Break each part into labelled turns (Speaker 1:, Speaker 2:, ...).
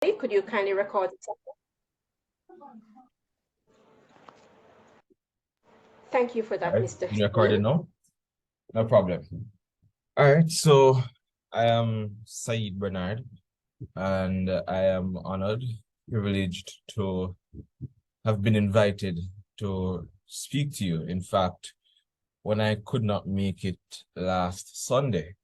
Speaker 1: Could you kindly record it? Thank you for that,
Speaker 2: All right,
Speaker 1: Mr.
Speaker 2: you recorded now? No problem. All right, so I am Sayeed Bernard, and I am honored, privileged to have been invited to speak to you. In fact, when I could not make it last Sunday,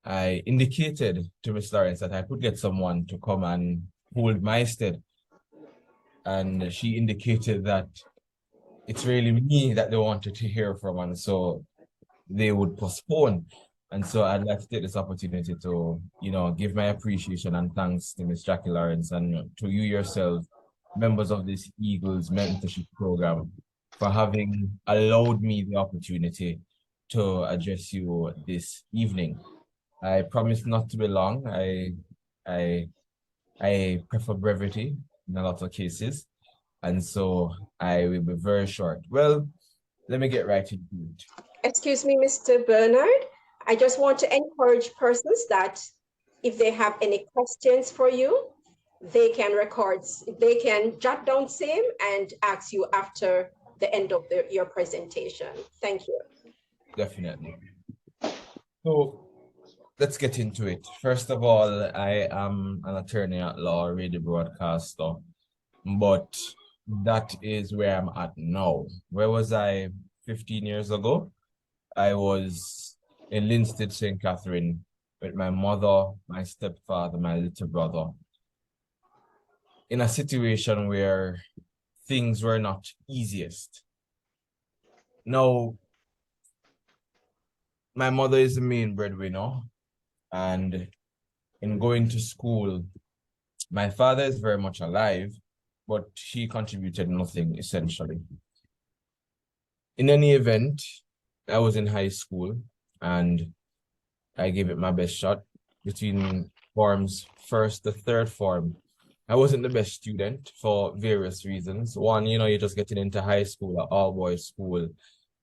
Speaker 2: I indicated to Ms. Lawrence that I could get someone to come and hold my stead. And she indicated that it's really me that they wanted to hear from, and so they would postpone. And so I'd like to take this opportunity to, give my appreciation and thanks to Ms. Jackie Lawrence and to you yourself, members of this Eagles mentorship program, for having allowed me the opportunity to address you this evening. I promise not to be long. I prefer brevity in a lot of cases, and so I will be very short. Well, let me get right into it.
Speaker 1: Excuse me, Mr. Bernard. I just want to encourage persons that if they have any questions for you, they can jot down same and ask you after the end of your presentation. Thank you.
Speaker 2: Definitely. So let's get into it. First of all, I am an attorney at law, radio broadcaster, but that is where I'm at now. Where was I 15 years ago? I was in Linstead, St. Catherine, with my mother, my stepfather, my little brother, in a situation where things were not easiest. Now, my mother is the main breadwinner, and in going to school, my father is very much alive, but he contributed nothing, essentially. In any event, I was in high school, and I gave it my best shot between forms, first to third form. I wasn't the best student for various reasons. One, you're just getting into high school, an all-boys school.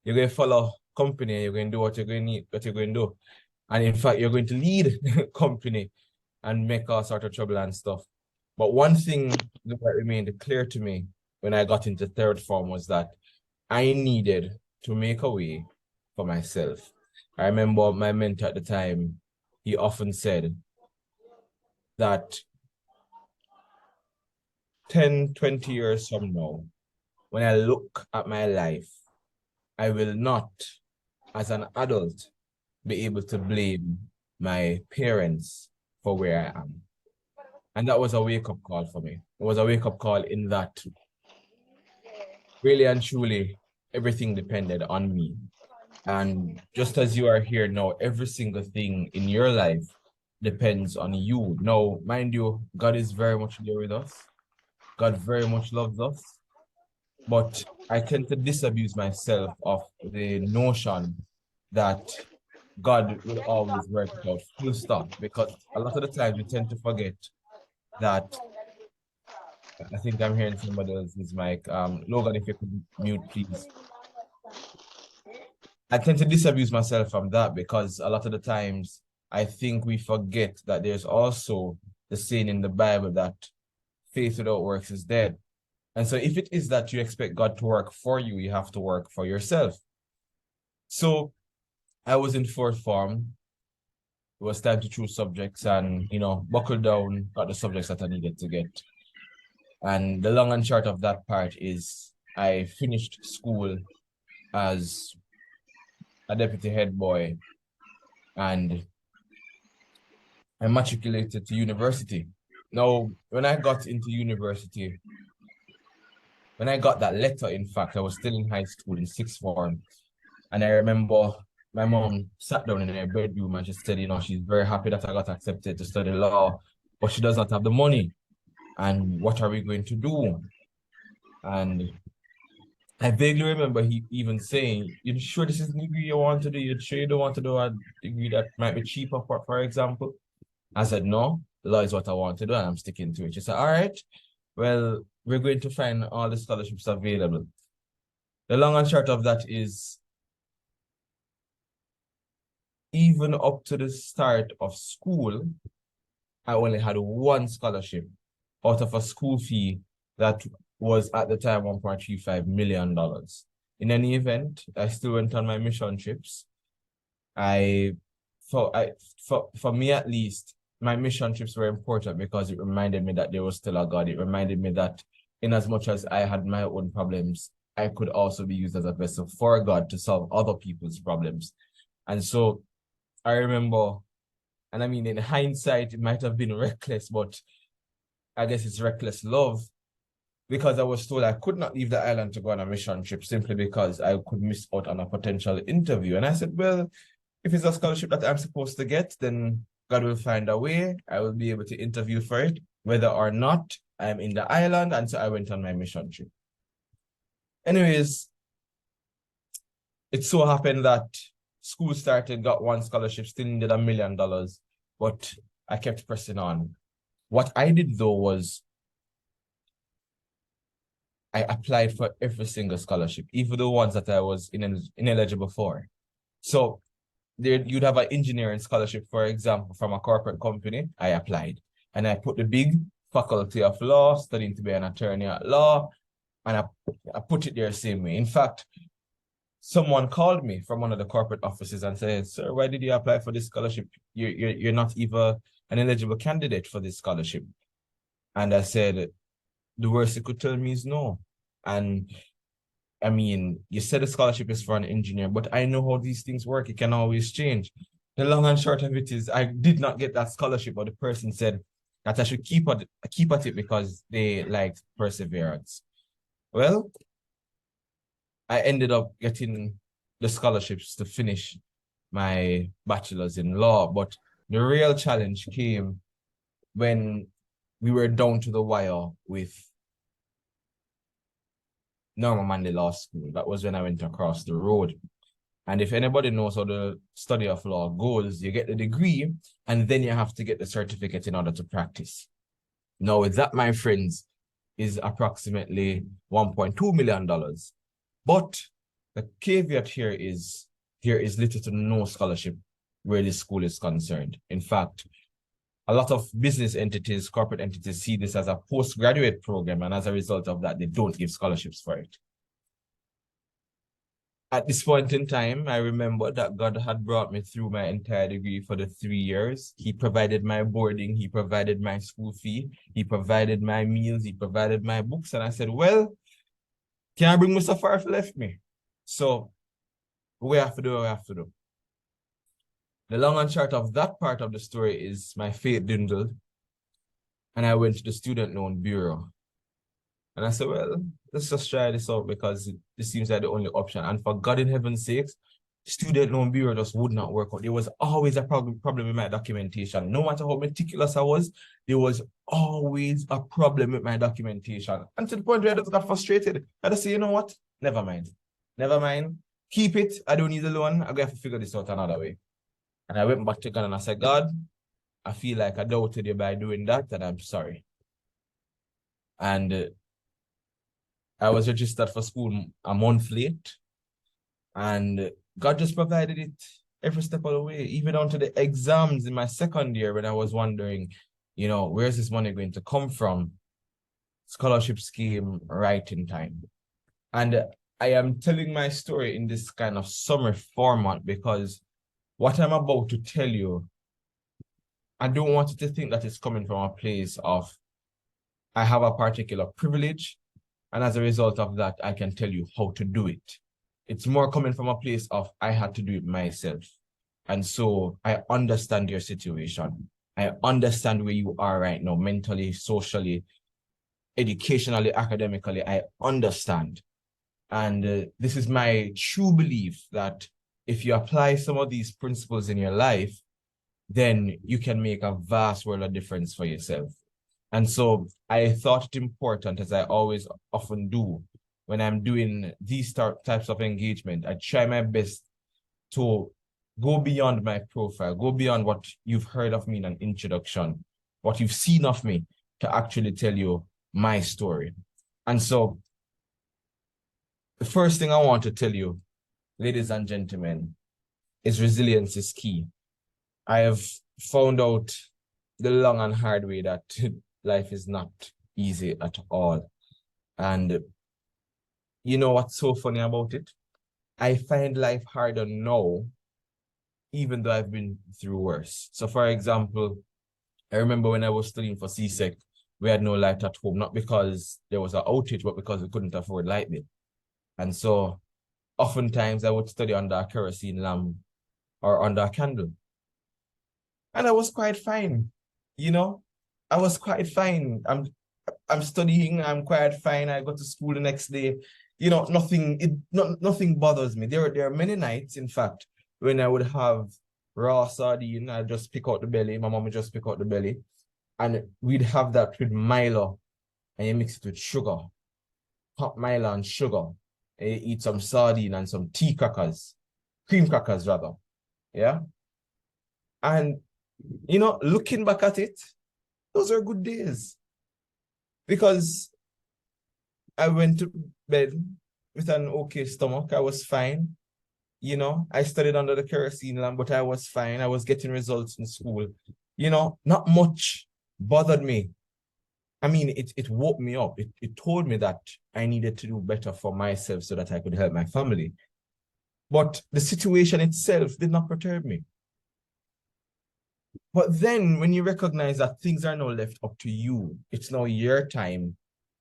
Speaker 2: You're going to follow company, you're going to do what you're going to need, what you're going to do. And in fact, you're going to lead company and make all sort of trouble and stuff. But one thing that remained clear to me when I got into third form was that I needed to make a way for myself. I remember my mentor at the time, he often said that 10, 20 years from now, when I look at my life, I will not, as an adult, be able to blame my parents for where I am. And that was a wake-up call for me. It was a wake-up call in that really and truly, everything depended on me. And just as you are here now, every single thing in your life depends on you. Now, mind you, God is very much there with us. God very much loves us. But I tend to disabuse myself of the notion that God will always work it out, full stop, because a lot of the times we tend to forget that. I think I'm hearing somebody else's mic. Logan, if you could mute, please. I tend to disabuse myself from that because a lot of the times I think we forget that there's also the saying in the Bible that faith without works is dead. And so if it is that you expect God to work for you, you have to work for yourself. So I was in fourth form. It was time to choose subjects and, buckle down, got the subjects that I needed to get. And the long and short of that part is I finished school as a deputy head boy, and I matriculated to university. Now, when I got into university, when I got that letter, in fact, I was still in high school in sixth form. And I remember my mom sat down in her bedroom and she said, she's very happy that I got accepted to study law, but she does not have the money. And what are we going to do? And I vaguely remember he even saying, "You sure this is the degree you want to do? You sure you don't want to do a degree that might be cheaper, for example?" I said, "No, law is what I want to do, and I'm sticking to it." She said, "All right, well, we're going to find all the scholarships available." The long and short of that is, even up to the start of school, I only had one scholarship out of a school fee that was at the time $1.35 million. In any event, I still went on my mission trips. I I for me at least, my mission trips were important because it reminded me that there was still a God. It reminded me that in as much as I had my own problems, I could also be used as a vessel for God to solve other people's problems. And so I remember, and I mean, in hindsight, it might have been reckless, but I guess it's reckless love because I was told I could not leave the island to go on a mission trip simply because I could miss out on a potential interview. And I said, well, if it's a scholarship that I'm supposed to get, then God will find a way. I will be able to interview for it, whether or not I'm in the island. And so I went on my mission trip. Anyways, it so happened that school started, got one scholarship, still needed $1 million, but I kept pressing on. What I did though was I applied for every single scholarship, even the ones that I was ineligible for. So there, you'd have an engineering scholarship, for example, from a corporate company. I applied and I put the big faculty of law, studying to be an attorney at law, and I put it there the same way. In fact, someone called me from one of the corporate offices and said, sir, why did you apply for this scholarship? You're not even an eligible candidate for this scholarship. And I said, the worst you could tell me is no. And I mean, you said the scholarship is for an engineer, but I know how these things work. It can always change. The long and short of it is I did not get that scholarship, but the person said that I should keep at it because they liked perseverance. Well, I ended up getting the scholarships to finish my bachelor's in law, but the real challenge came when we were down to the wire with Normal Manley Law School. That was when I went across the road. And if anybody knows how the study of law goes, you get the degree and then you have to get the certificate in order to practice. Now, with that, my friends, is approximately $1.2 million. But the caveat here is little to no scholarship where this school is concerned. In fact, a lot of business entities, corporate entities see this as a postgraduate program, and as a result of that, they don't give scholarships for it. At this point in time, I remember that God had brought me through my entire degree for the 3 years. He provided my boarding, he provided my school fee, he provided my meals, he provided my books. And I said, well, can I bring me so far if you left me? So we have to do what we have to do. The long and short of that part of the story is my faith dwindled, and I went to the Student Loan Bureau. And I said, well, let's just try this out because this seems like the only option. And for God in heaven's sakes, Student Loan Bureau just would not work out. There was always a problem with my documentation. No matter how meticulous I was, there was always a problem with my documentation. And to the point where I just got frustrated. I just say, you know what? Never mind. Never mind. Keep it. I don't need the loan. I'm going to have to figure this out another way. And I went back to God and I said, God, I feel like I doubted you by doing that, and I'm sorry. And I was registered for school a month late, and God just provided it every step of the way, even down to the exams in my second year when I was wondering, you know, where's this money going to come from? Scholarships came right in time. And I am telling my story in this kind of summary format because what I'm about to tell you, I don't want you to think that it's coming from a place of I have a particular privilege, and as a result of that, I can tell you how to do it. It's more coming from a place of I had to do it myself. And so I understand your situation. I understand where you are right now, mentally, socially, educationally, academically. I understand. And this is my true belief that if you apply some of these principles in your life, then you can make a vast world of difference for yourself. And so I thought it important, as I always often do, when I'm doing these types of engagement, I try my best to go beyond my profile, go beyond what you've heard of me in an introduction, what you've seen of me, to actually tell you my story. And so the first thing I want to tell you, ladies and gentlemen, is resilience is key. I have found out the long and hard way that life is not easy at all. And you know what's so funny about it? I find life harder now, even though I've been through worse. So, for example, I remember when I was studying for CSEC, we had no light at home, not because there was an outage, but because we couldn't afford light bill. And so, oftentimes, I would study under a kerosene lamp or under a candle. And I was quite fine, you know? I was quite fine. I'm studying, I'm quite fine. I go to school the next day. You know, nothing bothers me. There are many nights, in fact, when I would have raw sardine, I just pick out the belly. My mom would just pick out the belly. And we'd have that with Milo, and you mix it with sugar, hot Milo and sugar. And you eat some sardine and some tea crackers, cream crackers rather. Yeah. And you know, looking back at it, those are good days. Because I went to bed with an okay stomach. I was fine. You know, I studied under the kerosene lamp, but I was fine. I was getting results in school. You know, not much bothered me. I mean, it woke me up. It told me that I needed to do better for myself so that I could help my family. But the situation itself did not perturb me. But then when you recognize that things are now left up to you, it's now your time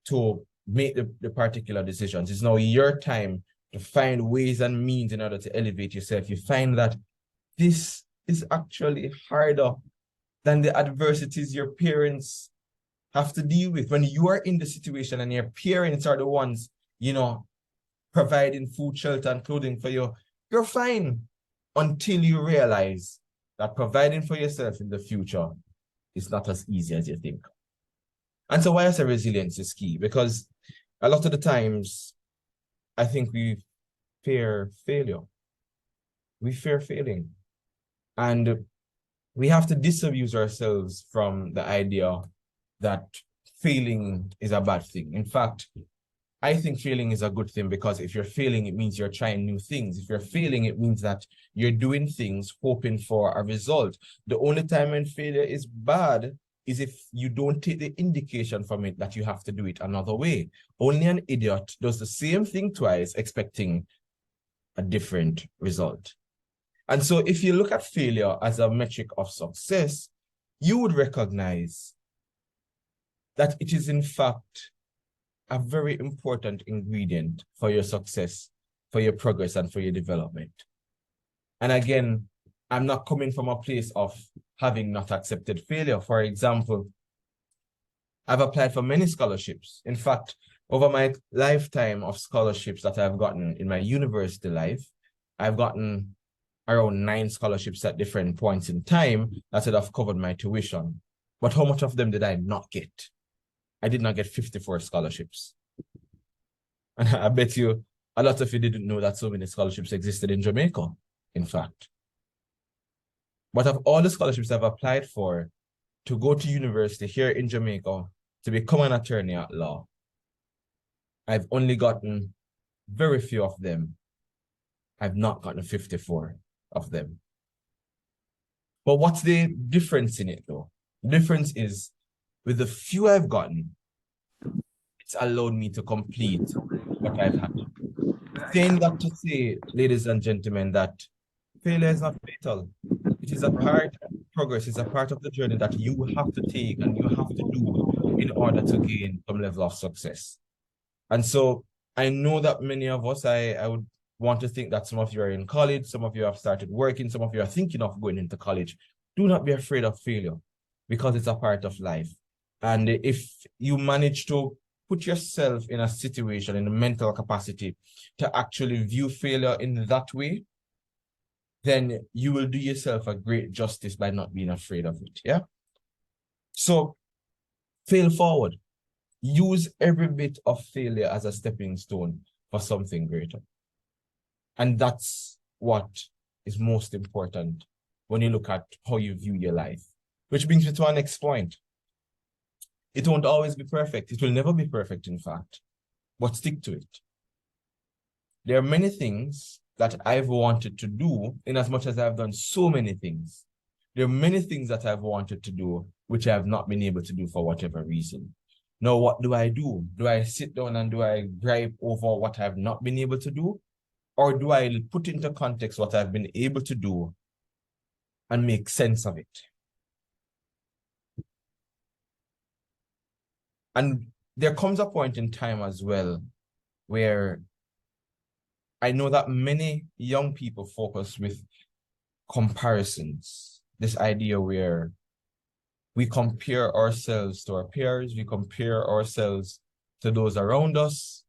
Speaker 2: to make the particular decisions. It's now your time to find ways and means in order to elevate yourself. You find that this is actually harder than the adversities your parents have to deal with. When you are in the situation and your parents are the ones, you know, providing food, shelter, and clothing for you, you're fine until you realize that providing for yourself in the future is not as easy as you think. And so why I say resilience is key, because a lot of the times I think we fear failure. We fear failing. And we have to disabuse ourselves from the idea that failing is a bad thing. In fact, I think failing is a good thing, because if you're failing, it means you're trying new things. If you're failing, it means that you're doing things hoping for a result. The only time when failure is bad is if you don't take the indication from it that you have to do it another way. Only an idiot does the same thing twice, expecting a different result. And so if you look at failure as a metric of success, you would recognize that it is in fact a very important ingredient for your success, for your progress, and for your development. And again, I'm not coming from a place of having not accepted failure. For example, I've applied for many scholarships. In fact, over my lifetime of scholarships that I've gotten in my university life, I've gotten around 9 scholarships at different points in time that would have covered my tuition. But how much of them did I not get? I did not get 54 scholarships. And I bet you a lot of you didn't know that so many scholarships existed in Jamaica, in fact. But of all the scholarships I've applied for to go to university here in Jamaica to become an attorney at law, I've only gotten very few of them. I've not gotten 54 of them. But what's the difference in it though? The difference is, with the few I've gotten, it's allowed me to complete what I've had to do. Saying that to say, ladies and gentlemen, that failure is not fatal. It is a part of progress, it's a part of the journey that you have to take and you have to do in order to gain some level of success. And so I know that many of us, I would want to think that some of you are in college, some of you have started working, some of you are thinking of going into college. Do not be afraid of failure, because it's a part of life. And if you manage to put yourself in a situation, in a mental capacity to actually view failure in that way, then you will do yourself a great justice by not being afraid of it. Yeah. So fail forward. Use every bit of failure as a stepping stone for something greater. And that's what is most important when you look at how you view your life. Which brings me to our next point. It won't always be perfect. It will never be perfect, in fact, but stick to it. There are many things that I've wanted to do, in as much as I've done so many things. There are many things that I've wanted to do, which I have not been able to do for whatever reason. Now, what do I do? Do I sit down and do I gripe over what I've not been able to do? Or do I put into context what I've been able to do and make sense of it? And there comes a point in time as well where I know that many young people focus with comparisons. This idea where we compare ourselves to our peers, we compare ourselves to those around us.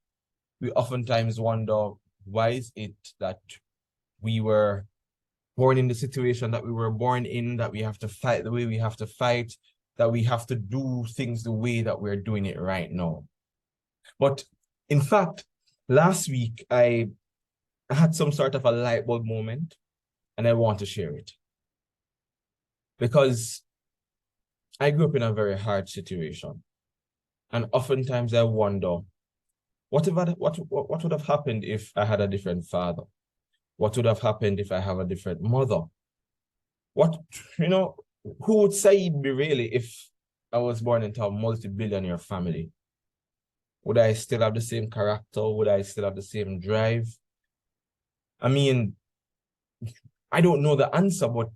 Speaker 2: We oftentimes wonder, why is it that we were born in the situation that we were born in, that we have to fight the way we have to fight, that we have to do things the way that we're doing it right now. But in fact, last week, I had some sort of a light bulb moment, and I want to share it. Because I grew up in a very hard situation. And oftentimes I wonder, what would have happened if I had a different father? What would have happened if I have a different mother? What, who would Sayeed be really if I was born into a multi-billionaire family? Would I still have the same character? Would I still have the same drive? I mean, I don't know the answer, but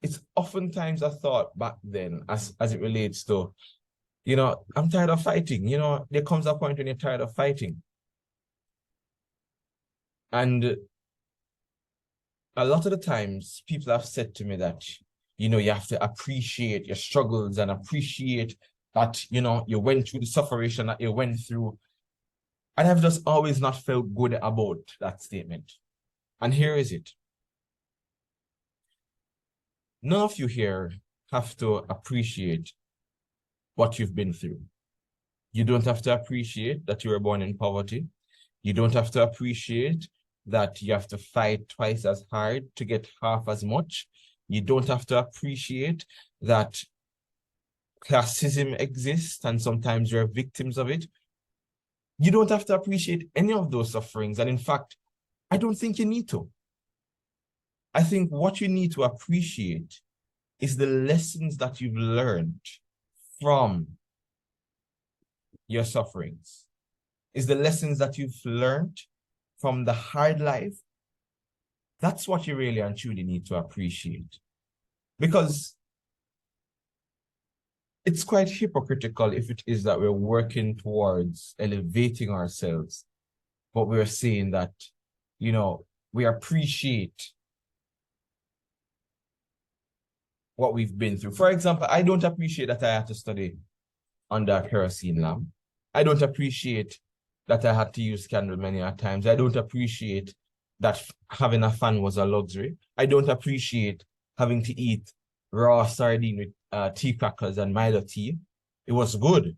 Speaker 2: it's oftentimes a thought back then as it relates to, I'm tired of fighting. There comes a point when you're tired of fighting. And a lot of the times people have said to me that, you have to appreciate your struggles and appreciate that, you went through the suffering that you went through. And I've just always not felt good about that statement. And here is it. None of you here have to appreciate what you've been through. You don't have to appreciate that you were born in poverty. You don't have to appreciate that you have to fight twice as hard to get half as much. You don't have to appreciate that classism exists and sometimes you're victims of it. You don't have to appreciate any of those sufferings. And in fact, I don't think you need to. I think what you need to appreciate is the lessons that you've learned from your sufferings, is the lessons that you've learned from the hard life. That's what you really and truly need to appreciate. Because it's quite hypocritical if it is that we're working towards elevating ourselves, but we're saying that, we appreciate what we've been through. For example, I don't appreciate that I had to study under a kerosene lamp. I don't appreciate that I had to use candle many a times. I don't appreciate that having a fan was a luxury. I don't appreciate having to eat raw sardine with tea crackers and Milo tea. It was good.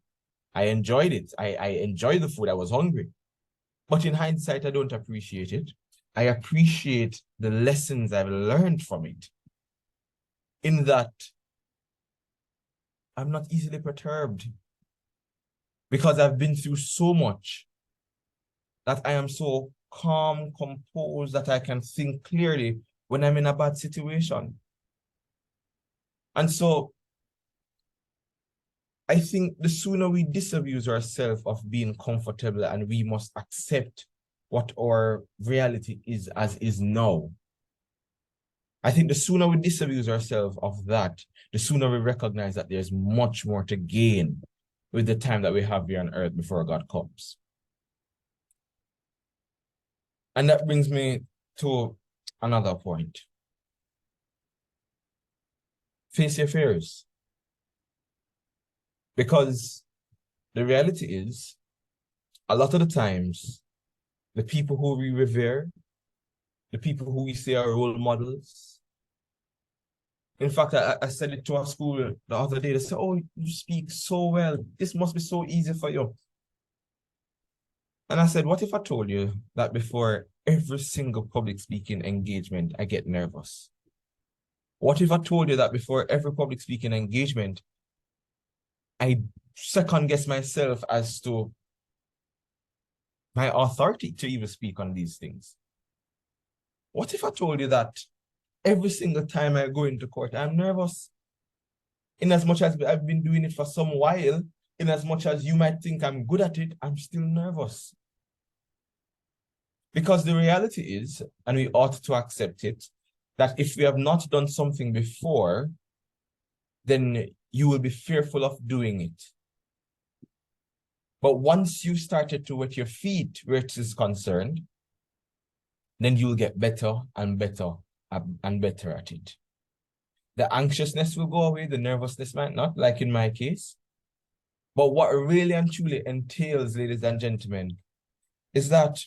Speaker 2: I enjoyed it. I enjoyed the food. I was hungry. But in hindsight, I don't appreciate it. I appreciate the lessons I've learned from it. In that, I'm not easily perturbed because I've been through so much that I am so calm, composed, that I can think clearly when I'm in a bad situation. And so I think the sooner we disabuse ourselves of being comfortable and we must accept what our reality is as is now, I think the sooner we disabuse ourselves of that, the sooner we recognize that there's much more to gain with the time that we have here on earth before God comes. And that brings me to another point. Face your fears. Because the reality is, a lot of the times, the people who we revere, the people who we say are role models. In fact, I said it to our school the other day. They said, "Oh, you speak so well. This must be so easy for you." And I said, what if I told you that before every single public speaking engagement, I get nervous? What if I told you that before every public speaking engagement, I second guess myself as to my authority to even speak on these things? What if I told you that every single time I go into court, I'm nervous. In as much as I've been doing it for some while, in as much as you might think I'm good at it, I'm still nervous. Because the reality is, and we ought to accept it, that if we have not done something before, then you will be fearful of doing it. But once you started to wet your feet where it is concerned, then you will get better and better and better at it. The anxiousness will go away, the nervousness might not, like in my case. But what really and truly entails, ladies and gentlemen, is that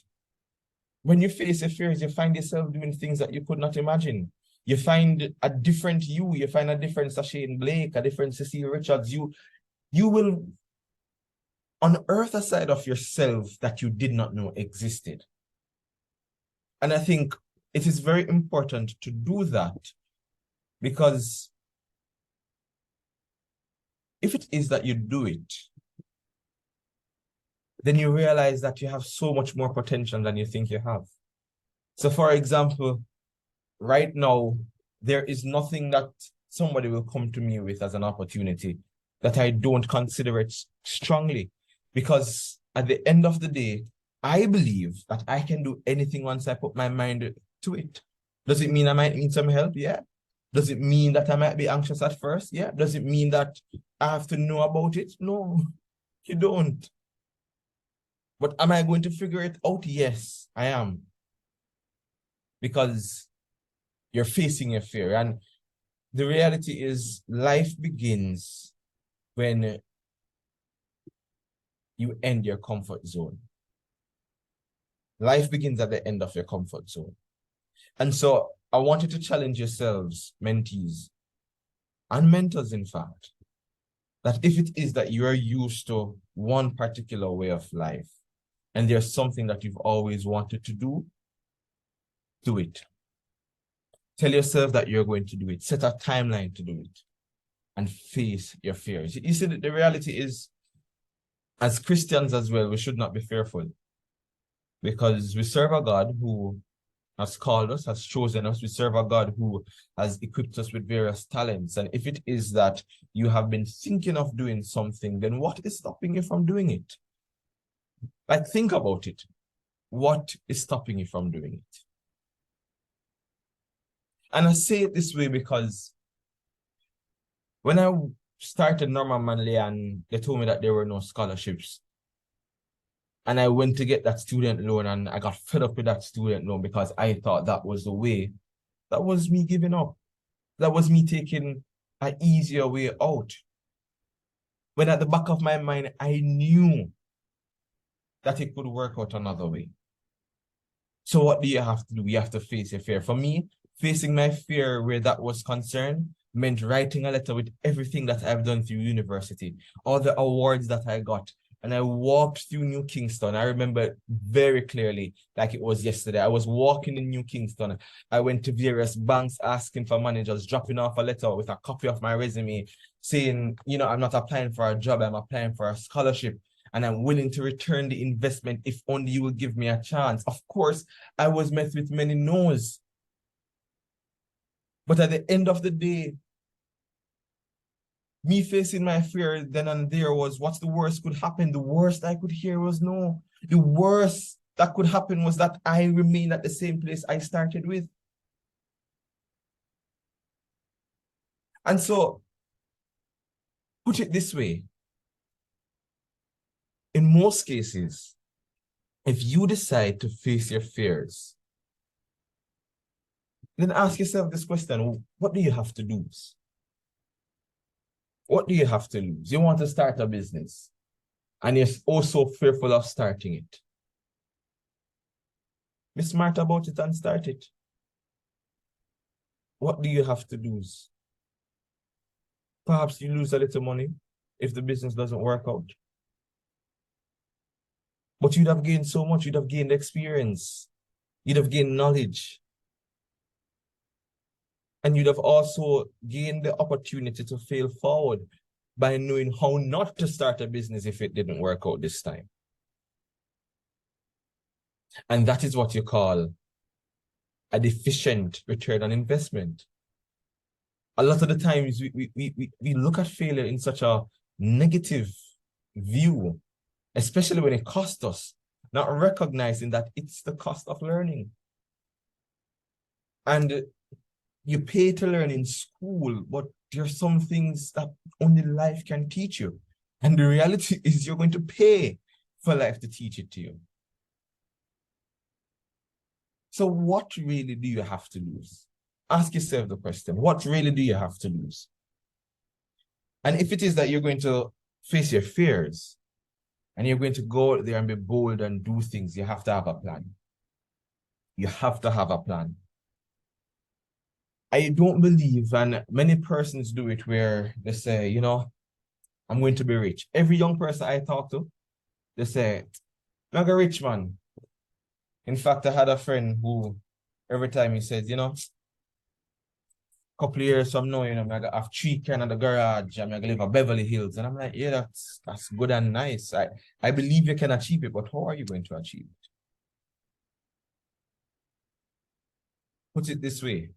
Speaker 2: when you face your fears, you find yourself doing things that you could not imagine. You find a different you find a different Sayeed Blake, a different Cecile Richards. You will unearth a side of yourself that you did not know existed. And I think it is very important to do that, because if it is that you do it, then you realize that you have so much more potential than you think you have. So for example, right now, there is nothing that somebody will come to me with as an opportunity that I don't consider it strongly. Because at the end of the day, I believe that I can do anything once I put my mind to it. Does it mean I might need some help? Yeah. Does it mean that I might be anxious at first? Yeah. Does it mean that I have to know about it? No, you don't. But am I going to figure it out? Yes, I am. Because you're facing your fear. And the reality is, life begins when you end your comfort zone. Life begins at the end of your comfort zone. And so I want you to challenge yourselves, mentees and mentors, in fact, that if it is that you are used to one particular way of life and there's something that you've always wanted to do it. Tell yourself that you're going to do it. Set a timeline to do it and face your fears. You see, the reality is, as Christians as well, we should not be fearful, because we serve a God who has called us, has chosen us. We serve a God who has equipped us with various talents. And if it is that you have been thinking of doing something, then what is stopping you from doing it? Like, think about it. What is stopping you from doing it? And I say it this way because when I started Norman Manley and they told me that there were no scholarships, and I went to get that student loan and I got fed up with that student loan because I thought that was the way, that was me giving up. That was me taking an easier way out. When at the back of my mind, I knew that it could work out another way. So what do you have to do? You have to face your fear. For me, facing my fear where that was concerned meant writing a letter with everything that I've done through university, all the awards that I got. And I walked through New Kingston. I remember very clearly, like it was yesterday. I was walking in New Kingston. I went to various banks asking for managers, dropping off a letter with a copy of my resume, saying, I'm not applying for a job, I'm applying for a scholarship. And I'm willing to return the investment if only you will give me a chance. Of course, I was met with many no's. But at the end of the day, me facing my fear then and there was, what's the worst could happen? The worst I could hear was no. The worst that could happen was that I remain at the same place I started with. And so, put it this way. In most cases, if you decide to face your fears, then ask yourself this question: what do you have to lose? What do you have to lose? You want to start a business and you're also fearful of starting it. Be smart about it and start it. What do you have to lose? Perhaps you lose a little money if the business doesn't work out. But you'd have gained so much. You'd have gained experience. You'd have gained knowledge. And you'd have also gained the opportunity to fail forward by knowing how not to start a business if it didn't work out this time. And that is what you call a deficient return on investment. A lot of the times we look at failure in such a negative view, especially when it costs us, not recognizing that it's the cost of learning. And you pay to learn in school, but there are some things that only life can teach you. And the reality is you're going to pay for life to teach it to you. So what really do you have to lose? Ask yourself the question, what really do you have to lose? And if it is that you're going to face your fears and you're going to go out there and be bold and do things, you have to have a plan. You have to have a plan. I don't believe, and many persons do it where they say, you know, I'm going to be rich. Every young person I talk to, they say, I'm a rich man. In fact, I had a friend who every time he says, you know, couple of years from now, you know, I have 3 cars in the garage, I'm gonna live in Beverly Hills. And I'm like, yeah, that's good and nice. I believe you can achieve it, but how are you going to achieve it? Put it this way.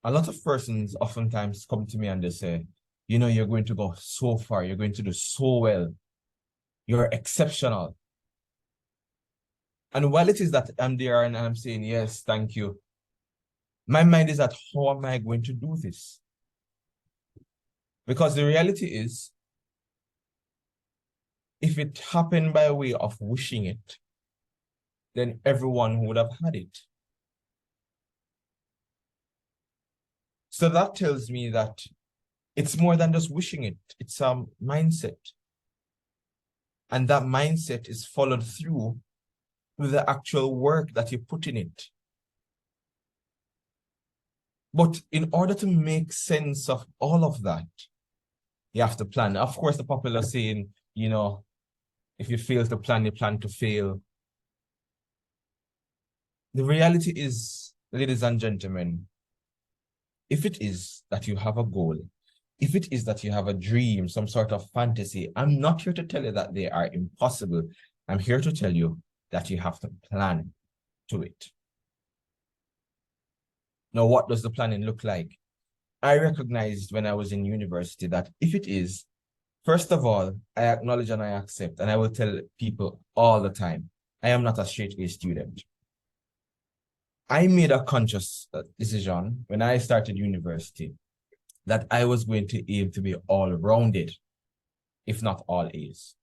Speaker 2: A lot of persons oftentimes come to me and they say, you know, you're going to go so far, you're going to do so well, you're exceptional. And while it is that I'm there and I'm saying, yes, thank you, my mind is that, how am I going to do this? Because the reality is, if it happened by way of wishing it, then everyone would have had it. So that tells me that it's more than just wishing it. It's a mindset. And that mindset is followed through with the actual work that you put in it. But in order to make sense of all of that, you have to plan. Of course, the popular saying, you know, if you fail to plan, you plan to fail. The reality is, ladies and gentlemen, if it is that you have a goal, if it is that you have a dream, some sort of fantasy, I'm not here to tell you that they are impossible. I'm here to tell you that you have to plan to it. Now, what does the planning look like? I recognized when I was in university that if it is, first of all, I acknowledge and I accept, and I will tell people all the time, I am not a straight A student. I made a conscious decision when I started university that I was going to aim to be all-rounded, if not all A's.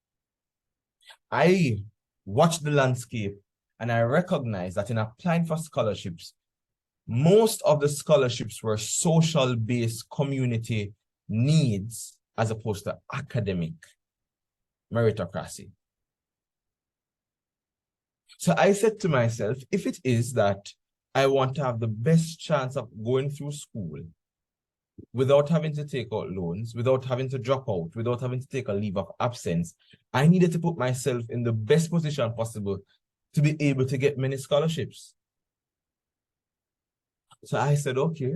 Speaker 2: I watched the landscape and I recognized that in applying for scholarships, most of the scholarships were social-based community needs as opposed to academic meritocracy. So I said to myself, if it is that I want to have the best chance of going through school without having to take out loans, without having to drop out, without having to take a leave of absence, I needed to put myself in the best position possible to be able to get many scholarships. So I said, okay,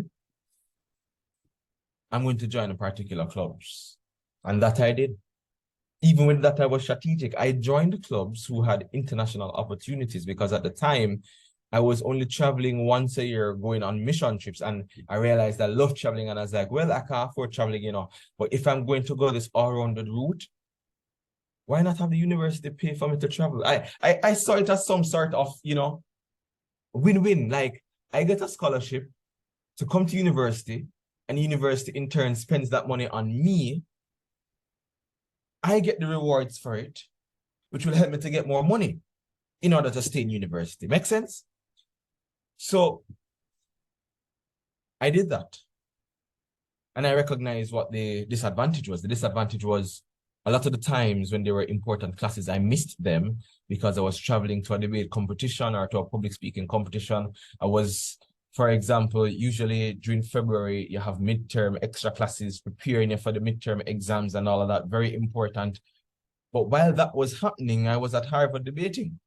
Speaker 2: I'm going to join a particular clubs. And that I did. Even with that, I was strategic. I joined the clubs who had international opportunities because at the time, I was only traveling once a year, going on mission trips. And I realized I love traveling. And I was like, well, I can't afford traveling, you know. But if I'm going to go this all-rounded route, why not have the university pay for me to travel? I saw it as some sort of, you know, win-win. Like, I get a scholarship to come to university, and university in turn spends that money on me. I get the rewards for it, which will help me to get more money in order to stay in university. Make sense? So I did that. And I recognized what the disadvantage was. The disadvantage was a lot of the times when there were important classes, I missed them because I was traveling to a debate competition or to a public speaking competition. I was, for example, usually during February, you have midterm extra classes preparing you for the midterm exams and all of that, very important. But while that was happening, I was at Harvard debating.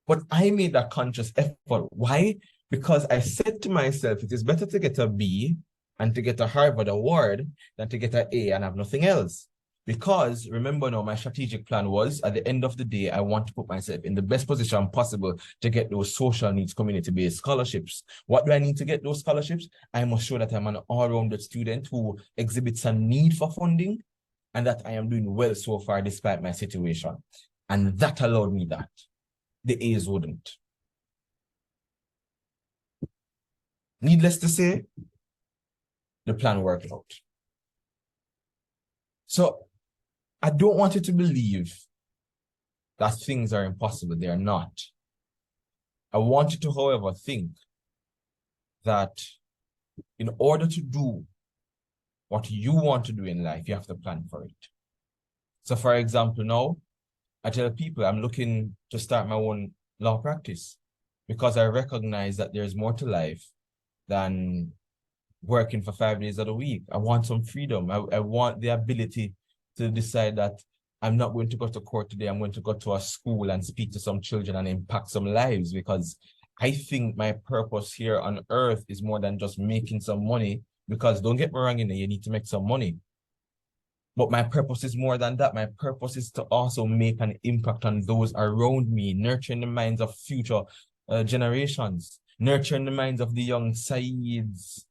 Speaker 2: But I made that conscious effort. Why? Because I said to myself, it is better to get a B and to get a Harvard award than to get an A and have nothing else. Because remember now, my strategic plan was at the end of the day, I want to put myself in the best position possible to get those social needs community-based scholarships. What do I need to get those scholarships? I must show that I'm an all-rounded student who exhibits a need for funding and that I am doing well so far despite my situation. And that allowed me that. The A's wouldn't. Needless to say, the plan worked out. So I don't want you to believe that things are impossible. They are not. I want you to, however, think that in order to do what you want to do in life, you have to plan for it. So for example, now, I tell people I'm looking to start my own law practice because I recognize that there's more to life than working for 5 days of the week. I want some freedom. I want the ability to decide that I'm not going to go to court today. I'm going to go to a school and speak to some children and impact some lives, because I think my purpose here on earth is more than just making some money, because don't get me wrong, you need to make some money. But my purpose is more than that. My purpose is to also make an impact on those around me, nurturing the minds of future generations, nurturing the minds of the young Sayeeds,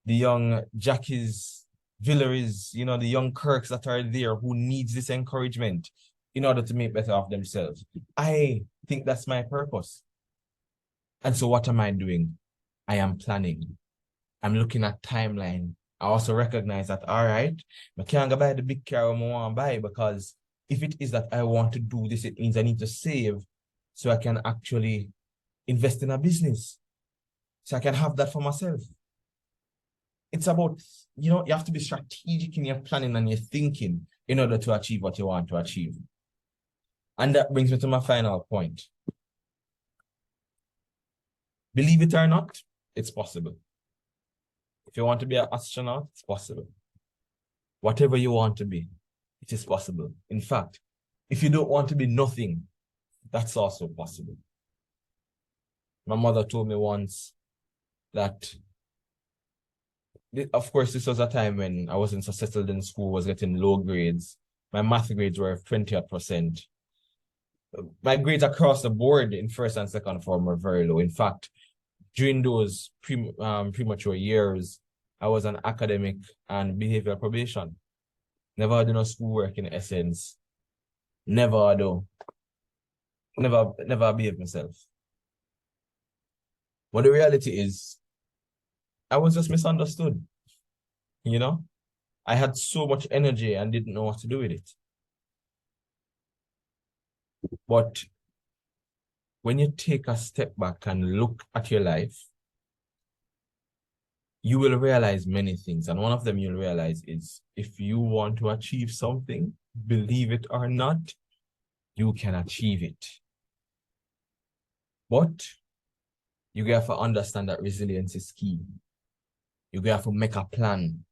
Speaker 2: the young Jackies, Villeries, the young Kirks that are there who needs this encouragement in order to make better of themselves. I think that's my purpose. And so what am I doing? I am planning. I'm looking at timeline. I also recognize that, all right, I can't go buy the big car I want to buy, because if it is that I want to do this, it means I need to save so I can actually invest in a business, so I can have that for myself. It's about, you have to be strategic in your planning and your thinking in order to achieve what you want to achieve. And that brings me to my final point. Believe it or not, it's possible. If you want to be an astronaut, it's possible. Whatever you want to be, it is possible. In fact, if you don't want to be nothing, that's also possible. My mother told me once that, of course, this was a time when I wasn't so settled in school, was getting low grades. My math grades were 20%. My grades across the board in first and second form were very low. In fact, during those premature years, I was on academic and behavioral probation. Never did no schoolwork in essence. Never behaved myself. But the reality is, I was just misunderstood. I had so much energy and didn't know what to do with it. But when you take a step back and look at your life, you will realize many things. And one of them you'll realize is, if you want to achieve something, believe it or not, you can achieve it. But you have to understand that resilience is key. You have to make a plan.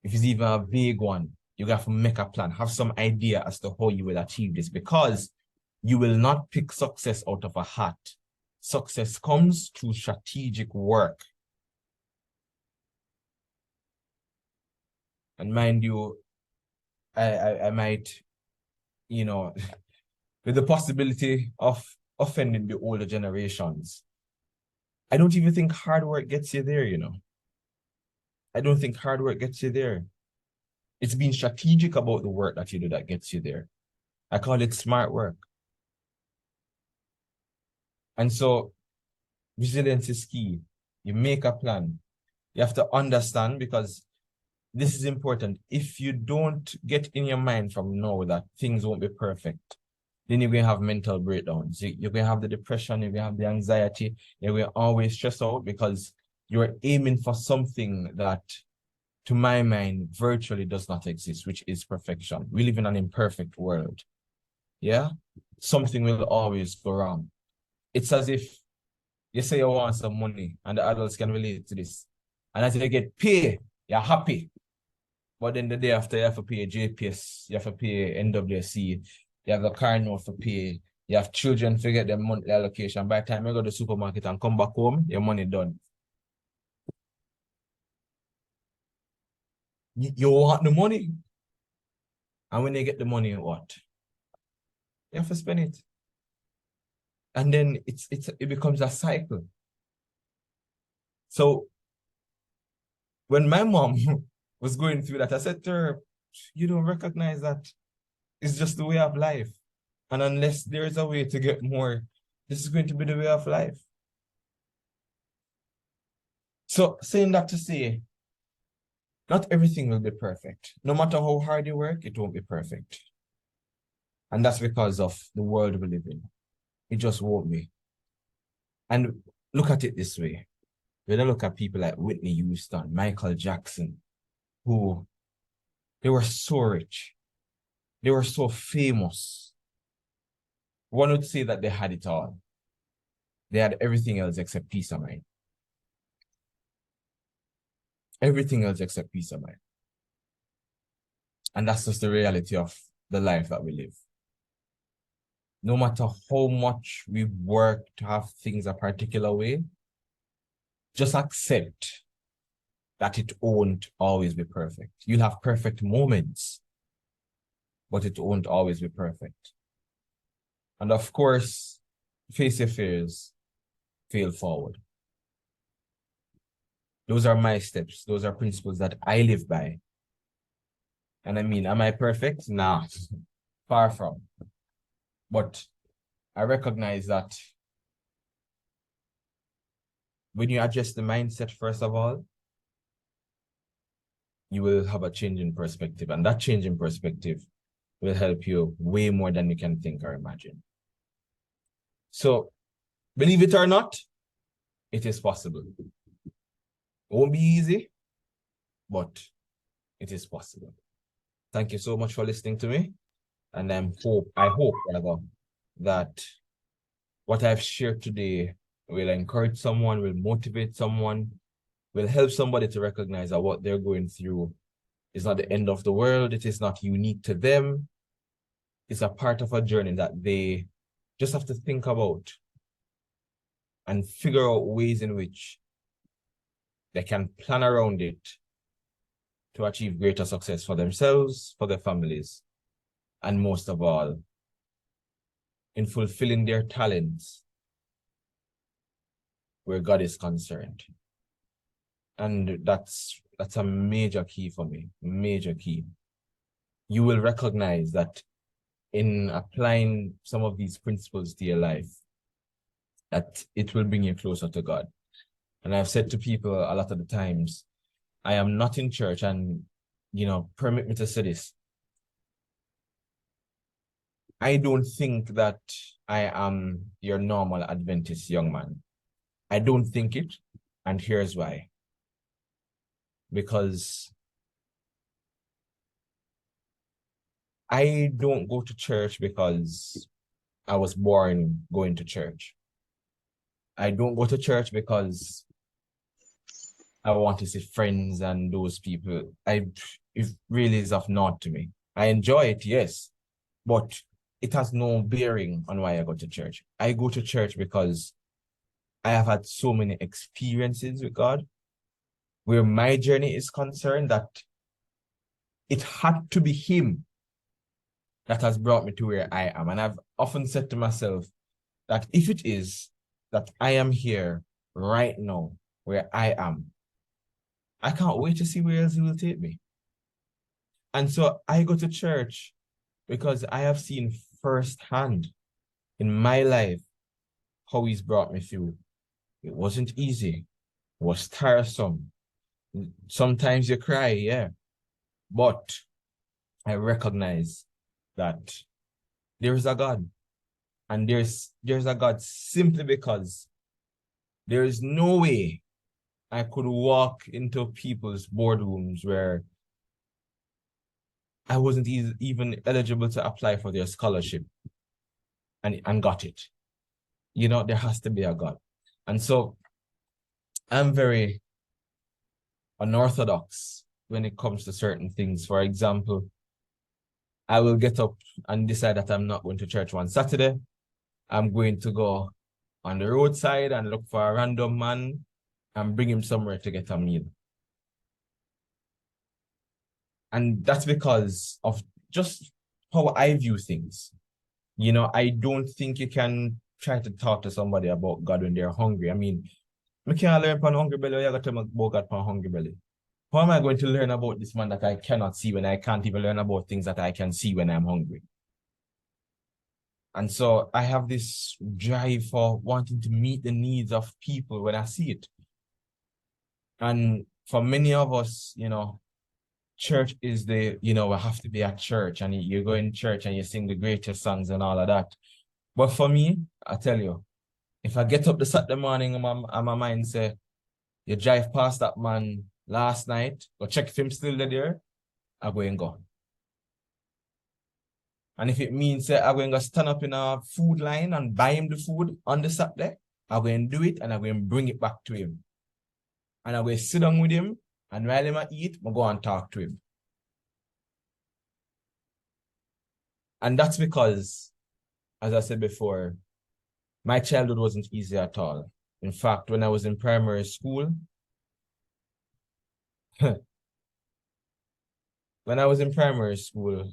Speaker 2: If it's even a vague one, you have to make a plan. Have some idea as to how you will achieve this, because you will not pick success out of a hat. Success comes through strategic work. And mind you, I might, with the possibility of offending the older generations, I don't even think hard work gets you there, I don't think hard work gets you there. It's being strategic about the work that you do that gets you there. I call it smart work. And so resilience is key. You make a plan. You have to understand, because this is important. If you don't get in your mind from now that things won't be perfect, then you're going to have mental breakdowns. You're going to have the depression, you're going to have the anxiety, you're going to always stress out, because you're aiming for something that, to my mind, virtually does not exist, which is perfection. We live in an imperfect world. Yeah? Something will always go wrong. It's as if you say you want some money, and the adults can relate to this. And as you get paid, you're happy. But then the day after, you have to pay JPS, you have to pay NWC, you have the car note to pay, you have children to get their monthly allocation. By the time you go to the supermarket and come back home, your money done. You want the money, And when they get the money, what? You have to spend it. And then it becomes a cycle. So when my mom was going through that, I said to her, you don't recognize that it's just the way of life. And unless there is a way to get more, this is going to be the way of life. So saying that to say, not everything will be perfect. No matter how hard you work, it won't be perfect. And that's because of the world we live in. It just won't be. And look at it this way. When I look at people like Whitney Houston, Michael Jackson, who they were so rich. They were so famous. One would say that they had it all. They had everything else except peace of mind. Everything else except peace of mind. And that's just the reality of the life that we live. No matter how much we work to have things a particular way, just accept that it won't always be perfect. You'll have perfect moments, but it won't always be perfect. And of course, face your fears, fail forward. Those are my steps. Those are principles that I live by. And I mean, am I perfect? Nah, far from. But I recognize that when you adjust the mindset, first of all, you will have a change in perspective. And that change in perspective will help you way more than you can think or imagine. So, believe it or not, it is possible. It won't be easy, but it is possible. Thank you so much for listening to me. And I hope rather, that what I've shared today will encourage someone, will motivate someone, will help somebody to recognize that what they're going through is not the end of the world. It is not unique to them. It's a part of a journey that they just have to think about and figure out ways in which they can plan around it to achieve greater success for themselves, for their families, and most of all, in fulfilling their talents where God is concerned. And that's a major key for me, major key. You will recognize that in applying some of these principles to your life, that it will bring you closer to God. And I've said to people a lot of the times, I am not in church, and, permit me to say this. I don't think that I am your normal Adventist young man. I don't think it, and here's why. Because I don't go to church because I was born going to church. I don't go to church because I want to see friends and those people. It really is of naught to me. I enjoy it, yes, but it has no bearing on why I go to church. I go to church because I have had so many experiences with God where my journey is concerned that it had to be Him that has brought me to where I am. And I've often said to myself that if it is that I am here right now where I am, I can't wait to see where else He will take me. And so I go to church because I have seen firsthand in my life how He's brought me through. It wasn't easy. It was tiresome. Sometimes you cry, yeah. But I recognize that there is a God. And there's a God simply because there is no way I could walk into people's boardrooms where I wasn't even eligible to apply for their scholarship and got it. There has to be a God. And so I'm very unorthodox when it comes to certain things. For example, I will get up and decide that I'm not going to church one Saturday. I'm going to go on the roadside and look for a random man and bring him somewhere to get a meal. And that's because of just how I view things. You know, I don't think you can try to talk to somebody about God when they're hungry. I mean, I can't learn from hungry belly. I got to tell me about God from hungry belly. How am I going to learn about this man that I cannot see when I can't even learn about things that I can see when I'm hungry? And so I have this drive for wanting to meet the needs of people when I see it. And for many of us, you know, church is the, you know, we have to be at church and you go in church and you sing the greatest songs and all of that. But for me, I tell you, if I get up this Saturday morning and my mind say, you drive past that man last night, go check if him still there, I go and go. And if it means that I'm going to stand up in a food line and buy him the food on the Saturday, I'm going to do it and I'm going to bring it back to him. And I'm going to sit down with him, and while he eat, I'm going to talk to him. And that's because, as I said before, my childhood wasn't easy at all. In fact, when I was in primary school, when I was in primary school,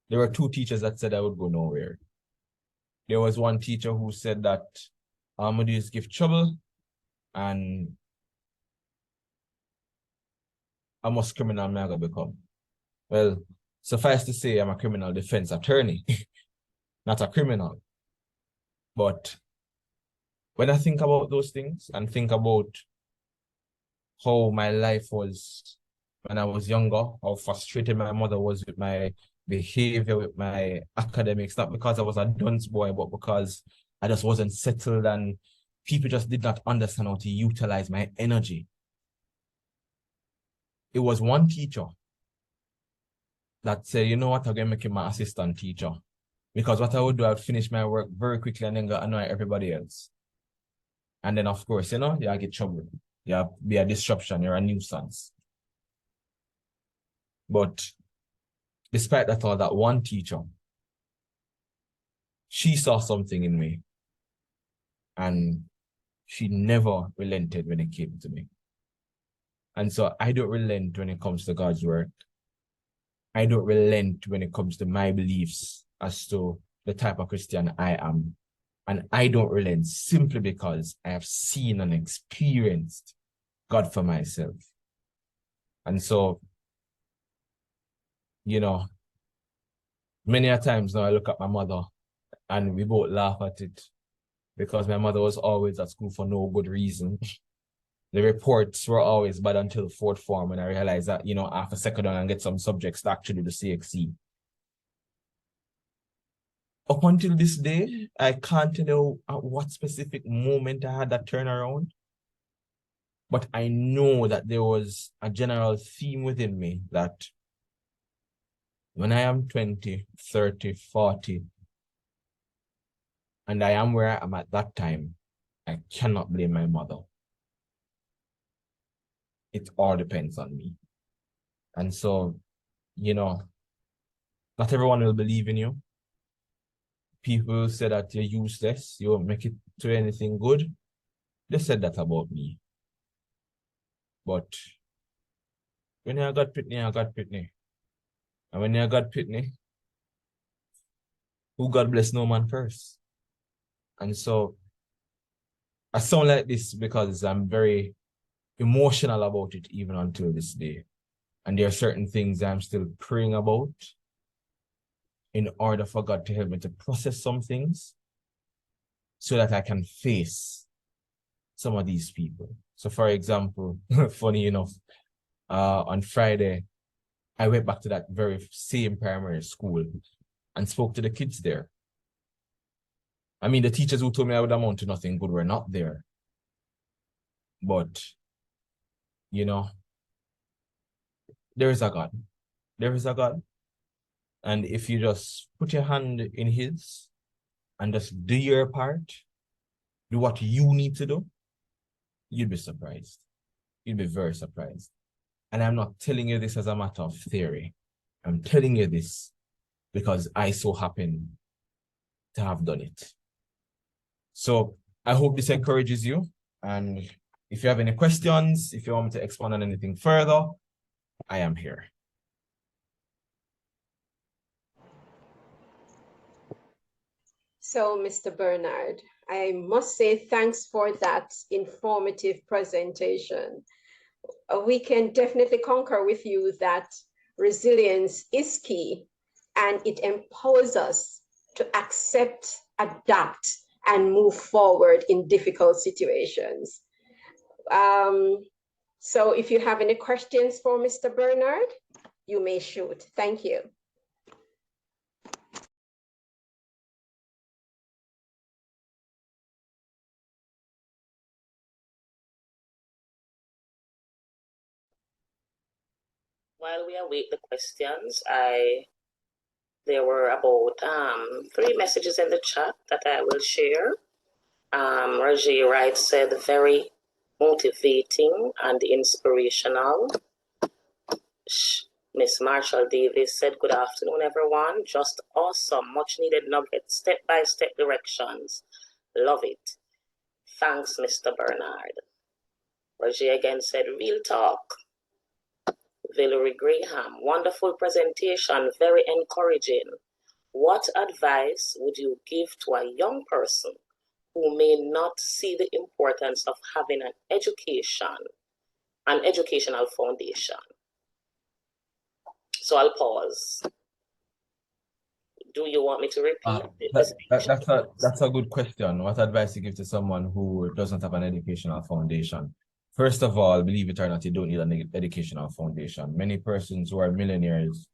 Speaker 2: there were two teachers that said I would go nowhere. There was one teacher who said that I'm going to just give trouble and how much criminal am I going to become? Well, suffice to say, I'm a criminal defense attorney, not a criminal. But when I think about those things and think about how my life was when I was younger, how frustrated my mother was with my behavior, with my academics, not because I was a dunce boy, but because I just wasn't settled and people just did not understand how to utilize my energy. It was one teacher that said, you know what, I'm going to make him my assistant teacher. Because what I would do, I'd finish my work very quickly and then go annoy everybody else. And then, of course, you know, you get trouble. You be a disruption, you're a nuisance. But despite that all, that one teacher, she saw something in me. And she never relented when it came to me. And so I don't relent when it comes to God's word. I don't relent when it comes to my beliefs as to the type of Christian I am. And I don't relent simply because I have seen and experienced God for myself. And so, you know, many a times now I look at my mother and we both laugh at it because my mother was always at school for no good reason. The reports were always bad until fourth form when I realized that, you know, after second one and get some subjects to actually do the CXC. Up until this day, I can't tell you at what specific moment I had that turnaround. But I know that there was a general theme within me that when I am 20, 30, 40, and I am where I am at that time, I cannot blame my mother. It all depends on me. And so, you know, not everyone will believe in you. People say that you're useless, you won't make it to anything good. They said that about me. But when I got Pitney, I got Pitney. And when I got Pitney, who God bless no man first. And so I sound like this because I'm very emotional about it even until this day. And there are certain things I'm still praying about in order for God to help me to process some things so that I can face some of these people. So for example, funny enough, on Friday, I went back to that very same primary school and spoke to the kids there. I mean, the teachers who told me I would amount to nothing good were not there. But, you know, there is a God. There is a God. And if you just put your hand in his and just do your part, do what you need to do, you'd be surprised. You'd be very surprised. And I'm not telling you this as a matter of theory. I'm telling you this because I so happen to have done it. So I hope this encourages you. And if you have any questions, if you want me to expand on anything further, I am here.
Speaker 1: So, Mr. Bernard, I must say thanks for that informative presentation. We can definitely concur with you that resilience is key and it empowers us to accept, adapt, and move forward in difficult situations. Um, so if you have any questions for Mr. Bernard, you may shoot. Thank you.
Speaker 3: While we await the questions, there were about 3 messages in the chat that I will share. Roger Wright said very motivating and inspirational. Miss Marshall Davis said, good afternoon, everyone. Just awesome. Much needed nugget. Step-by-step directions. Love it. Thanks, Mr. Bernard. Roger again said, real talk. Valerie Graham, wonderful presentation, very encouraging. What advice would you give to a young person who may not see the importance of having an educational foundation? So I'll pause. Do you want me to repeat?
Speaker 2: That's a good question. What advice you give to someone who doesn't have an educational foundation? First of all, believe it or not, you don't need an educational foundation. Many persons who are millionaires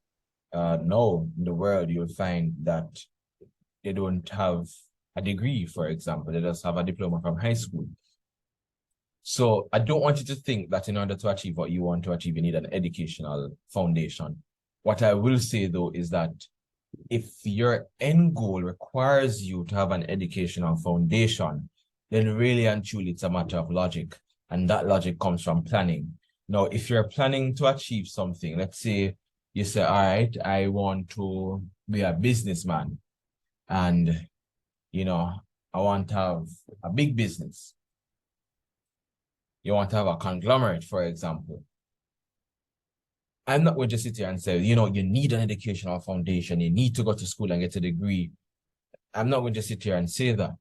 Speaker 2: now in the world, you'll find that they don't have a degree, for example. They just have a diploma from high school. So I don't want you to think that in order to achieve what you want to achieve, you need an educational foundation. What I will say, though, is that if your end goal requires you to have an educational foundation, then really and truly it's a matter of logic. And that logic comes from planning. Now, if you're planning to achieve something, let's say you say, all right, I want to be a businessman and, I want to have a big business. You want to have a conglomerate, for example. I'm not going to sit here and say, you need an educational foundation. You need to go to school and get a degree. I'm not going to sit here and say that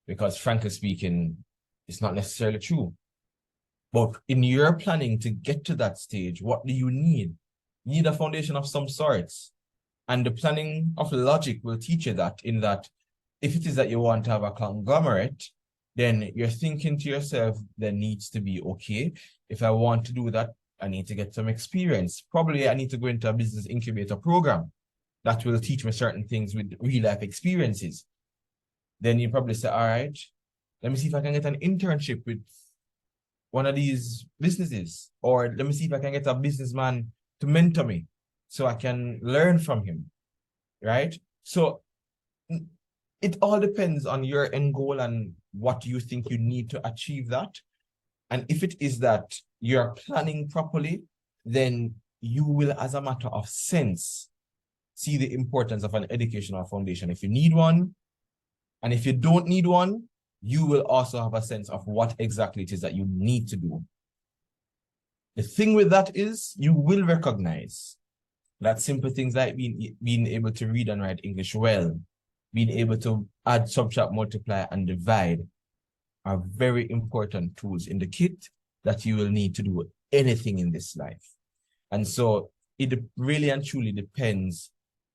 Speaker 2: because, frankly speaking, it's not necessarily true. But in your planning to get to that stage, what do you need? You need a foundation of some sorts. And the planning of logic will teach you that, in that if it is that you want to have a conglomerate, then you're thinking to yourself, there needs to be, okay, if I want to do that, I need to get some experience. Probably I need to go into a business incubator program that will teach me certain things with real life experiences. Then you probably say, all right, let me see if I can get an internship with one of these businesses, or let me see if I can get a businessman to mentor me so I can learn from him, right? So it all depends on your end goal and what you think you need to achieve that. And if it is that you're planning properly, then you will, as a matter of sense, see the importance of an educational foundation. If you need one, and if you don't need one, you will also have a sense of what exactly it is that you need to do. The thing with that is you will recognize that simple things like being able to read and write English well, being able to add, subtract, multiply, and divide are very important tools in the kit that you will need to do anything in this life. And so it really and truly depends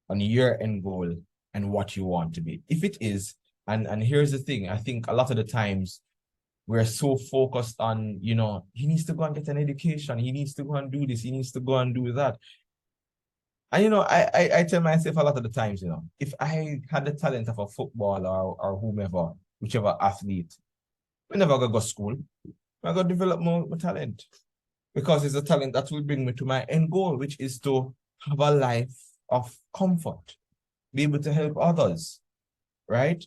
Speaker 2: on your end goal and what you want to be. If it is, and here's the thing, I think a lot of the times we're so focused on, he needs to go and get an education, he needs to go and do this, he needs to go and do that. And, I tell myself a lot of the times, if I had the talent of a footballer or whomever, whichever athlete, I never go to school. I got to develop more talent because it's a talent that will bring me to my end goal, which is to have a life of comfort, be able to help others, right?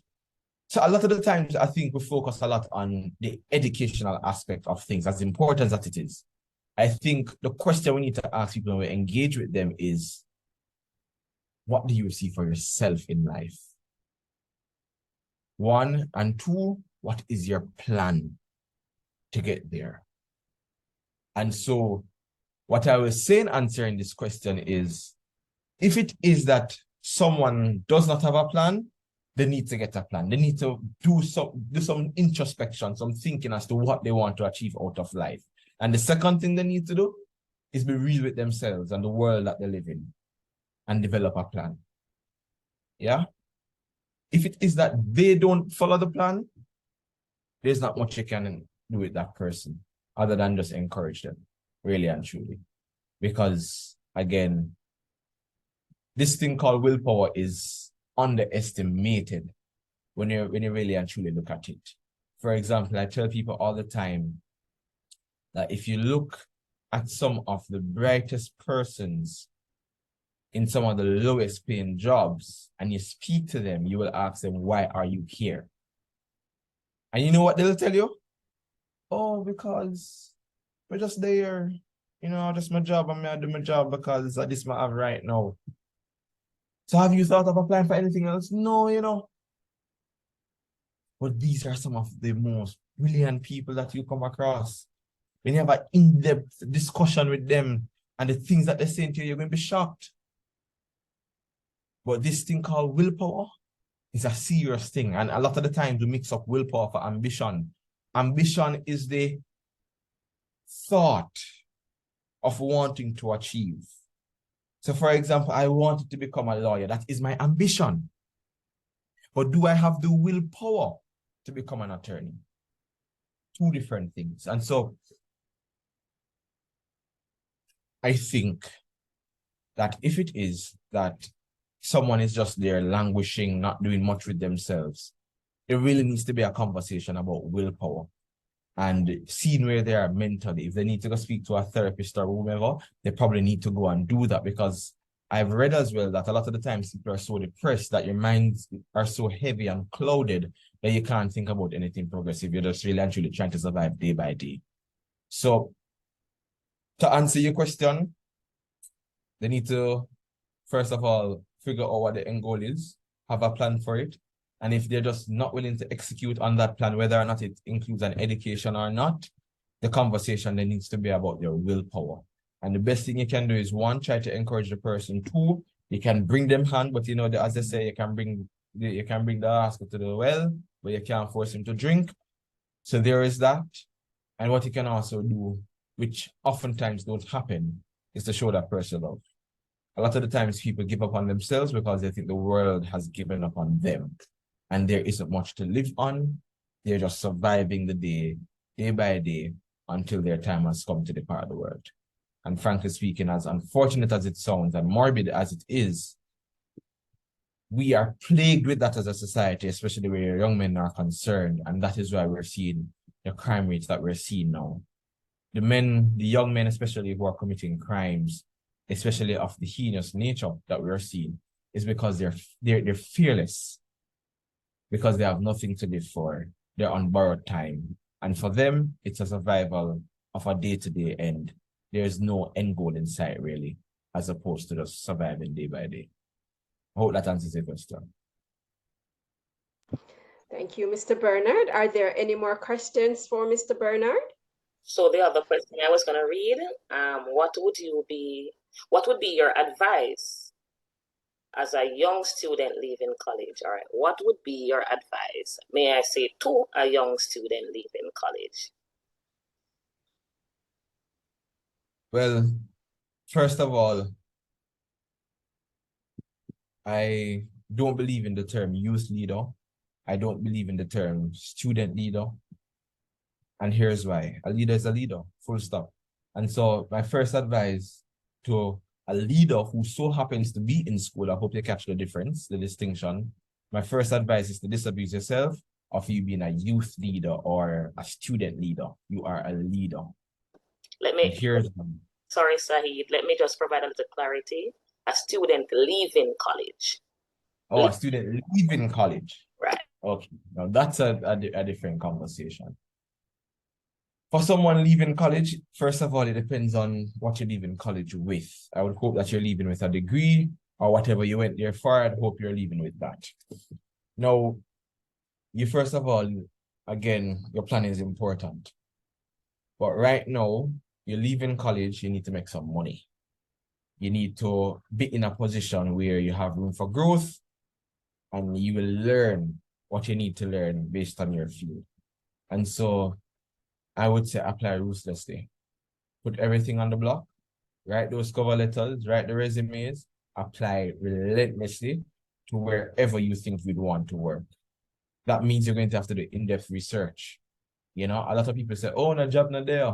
Speaker 2: So a lot of the times, I think we focus a lot on the educational aspect of things, as important as it is. I think the question we need to ask people when we engage with them is, what do you see for yourself in life? 1, and 2, what is your plan to get there? And so what I was saying answering this question is, if it is that someone does not have a plan, they need to get a plan. They need to do some introspection, some thinking as to what they want to achieve out of life. And the second thing they need to do is be real with themselves and the world that they live in and develop a plan. Yeah? If it is that they don't follow the plan, there's not much you can do with that person other than just encourage them, really and truly. Because, again, this thing called willpower is underestimated when you really and truly look at it. For example, I tell people all the time that if you look at some of the brightest persons in some of the lowest paying jobs and you speak to them, you will ask them, why are you here? And you know what they'll tell you? Oh, because we're just there. You know, just my job. I do my job because this is what I have right now. So have you thought of applying for anything else? No, you know. But these are some of the most brilliant people that you come across. When you have an in-depth discussion with them and the things that they're saying to you, you're going to be shocked. But this thing called willpower is a serious thing. And a lot of the times we mix up willpower for ambition. Ambition is the thought of wanting to achieve. So for example, I wanted to become a lawyer. That is my ambition. But do I have the willpower to become an attorney? Two different things. And so I think that if it is that someone is just there languishing, not doing much with themselves, there really needs to be a conversation about willpower and seeing where they are mentally. If they need to go speak to a therapist or whomever, they probably need to go and do that, because I've read as well that a lot of the times people are so depressed that your minds are so heavy and clouded that you can't think about anything progressive. You're just really and truly trying to survive day by day. So to answer your question, they need to, first of all, figure out what the end goal is, have a plan for it. And if they're just not willing to execute on that plan, whether or not it includes an education or not, the conversation then needs to be about their willpower. And the best thing you can do is, one, try to encourage the person. Two, you can bring them hand, but you know, as they say, you can bring the rascal to the well, but you can't force him to drink. So there is that. And what you can also do, which oftentimes don't happen, is to show that person love. A lot of the times people give up on themselves because they think the world has given up on them and there isn't much to live on. They're just surviving the day by day, until their time has come to depart the world. And frankly speaking, as unfortunate as it sounds and morbid as it is, we are plagued with that as a society, especially where young men are concerned. And that is why we're seeing the crime rates that we're seeing now. The young men especially, who are committing crimes, especially of the heinous nature that we are seeing, is because they're fearless, because they have nothing to live for. They're on borrowed time. And for them, it's a survival of a day-to-day end. There's no end goal in sight, really, as opposed to just surviving day by day. I hope that answers your question.
Speaker 1: Thank you, Mr. Bernard. Are there any more questions for Mr. Bernard?
Speaker 3: So the other question I was going to read, what would be your advice as a young student leaving college? All right, what would be your advice, may I say, to a young student leaving college?
Speaker 2: Well, first of all, I don't believe in the term youth leader. I don't believe in the term student leader. And here's why. A leader is a leader, full stop. And so my first advice to a leader who so happens to be in school, I hope you catch the difference, the distinction. My first advice is to disabuse yourself of you being a youth leader or a student leader. You are a leader.
Speaker 3: Sorry, Sayeed, let me just provide a little clarity. A student leaving college.
Speaker 2: Oh, a student leaving college.
Speaker 3: Right.
Speaker 2: Okay, now that's a different conversation. For someone leaving college, first of all, it depends on what you're leaving college with. I would hope that you're leaving with a degree or whatever you went there for. I'd hope you're leaving with that. Now, you first of all, again, your plan is important. But right now, you're leaving college, you need to make some money. You need to be in a position where you have room for growth. and you will learn what you need to learn based on your field. And so I would say apply ruthlessly. Put everything on the block, write those cover letters, write the resumes, apply relentlessly to wherever you think you'd want to work. That means you're going to have to do in-depth research. You know, a lot of people say, oh, no job not there.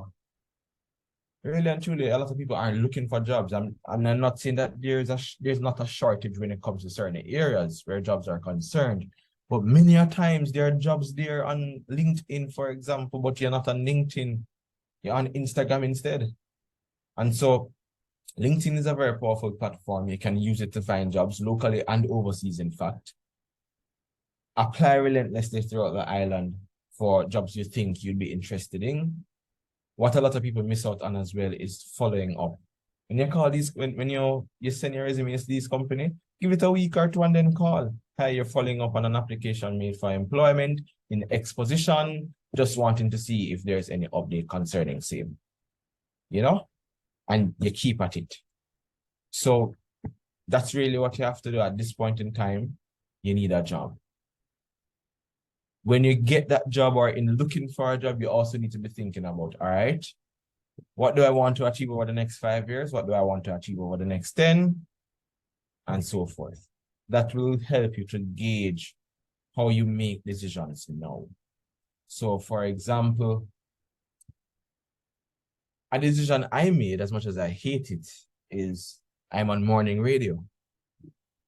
Speaker 2: Really and truly, a lot of people are looking for jobs. I'm not saying that there's not a shortage when it comes to certain areas where jobs are concerned. But many a times there are jobs there on LinkedIn, for example, but you're not on LinkedIn. You're on Instagram instead. And so LinkedIn is a very powerful platform. You can use it to find jobs locally and overseas, in fact. Apply relentlessly throughout the island for jobs you think you'd be interested in. What a lot of people miss out on as well is following up. When you call these, when you send your resumes to these companies, give it a week or two and then call. Hi, you're following up on an application made for employment in X position, just wanting to see if there's any update concerning same. You know? And you keep at it. So that's really what you have to do at this point in time. You need a job. When you get that job or in looking for a job, you also need to be thinking about, all right, what do I want to achieve over the next 5 years? What do I want to achieve over the next 10? And so forth. That will help you to gauge how you make decisions now. So for example, a decision I made, as much as I hate it, is I'm on morning radio.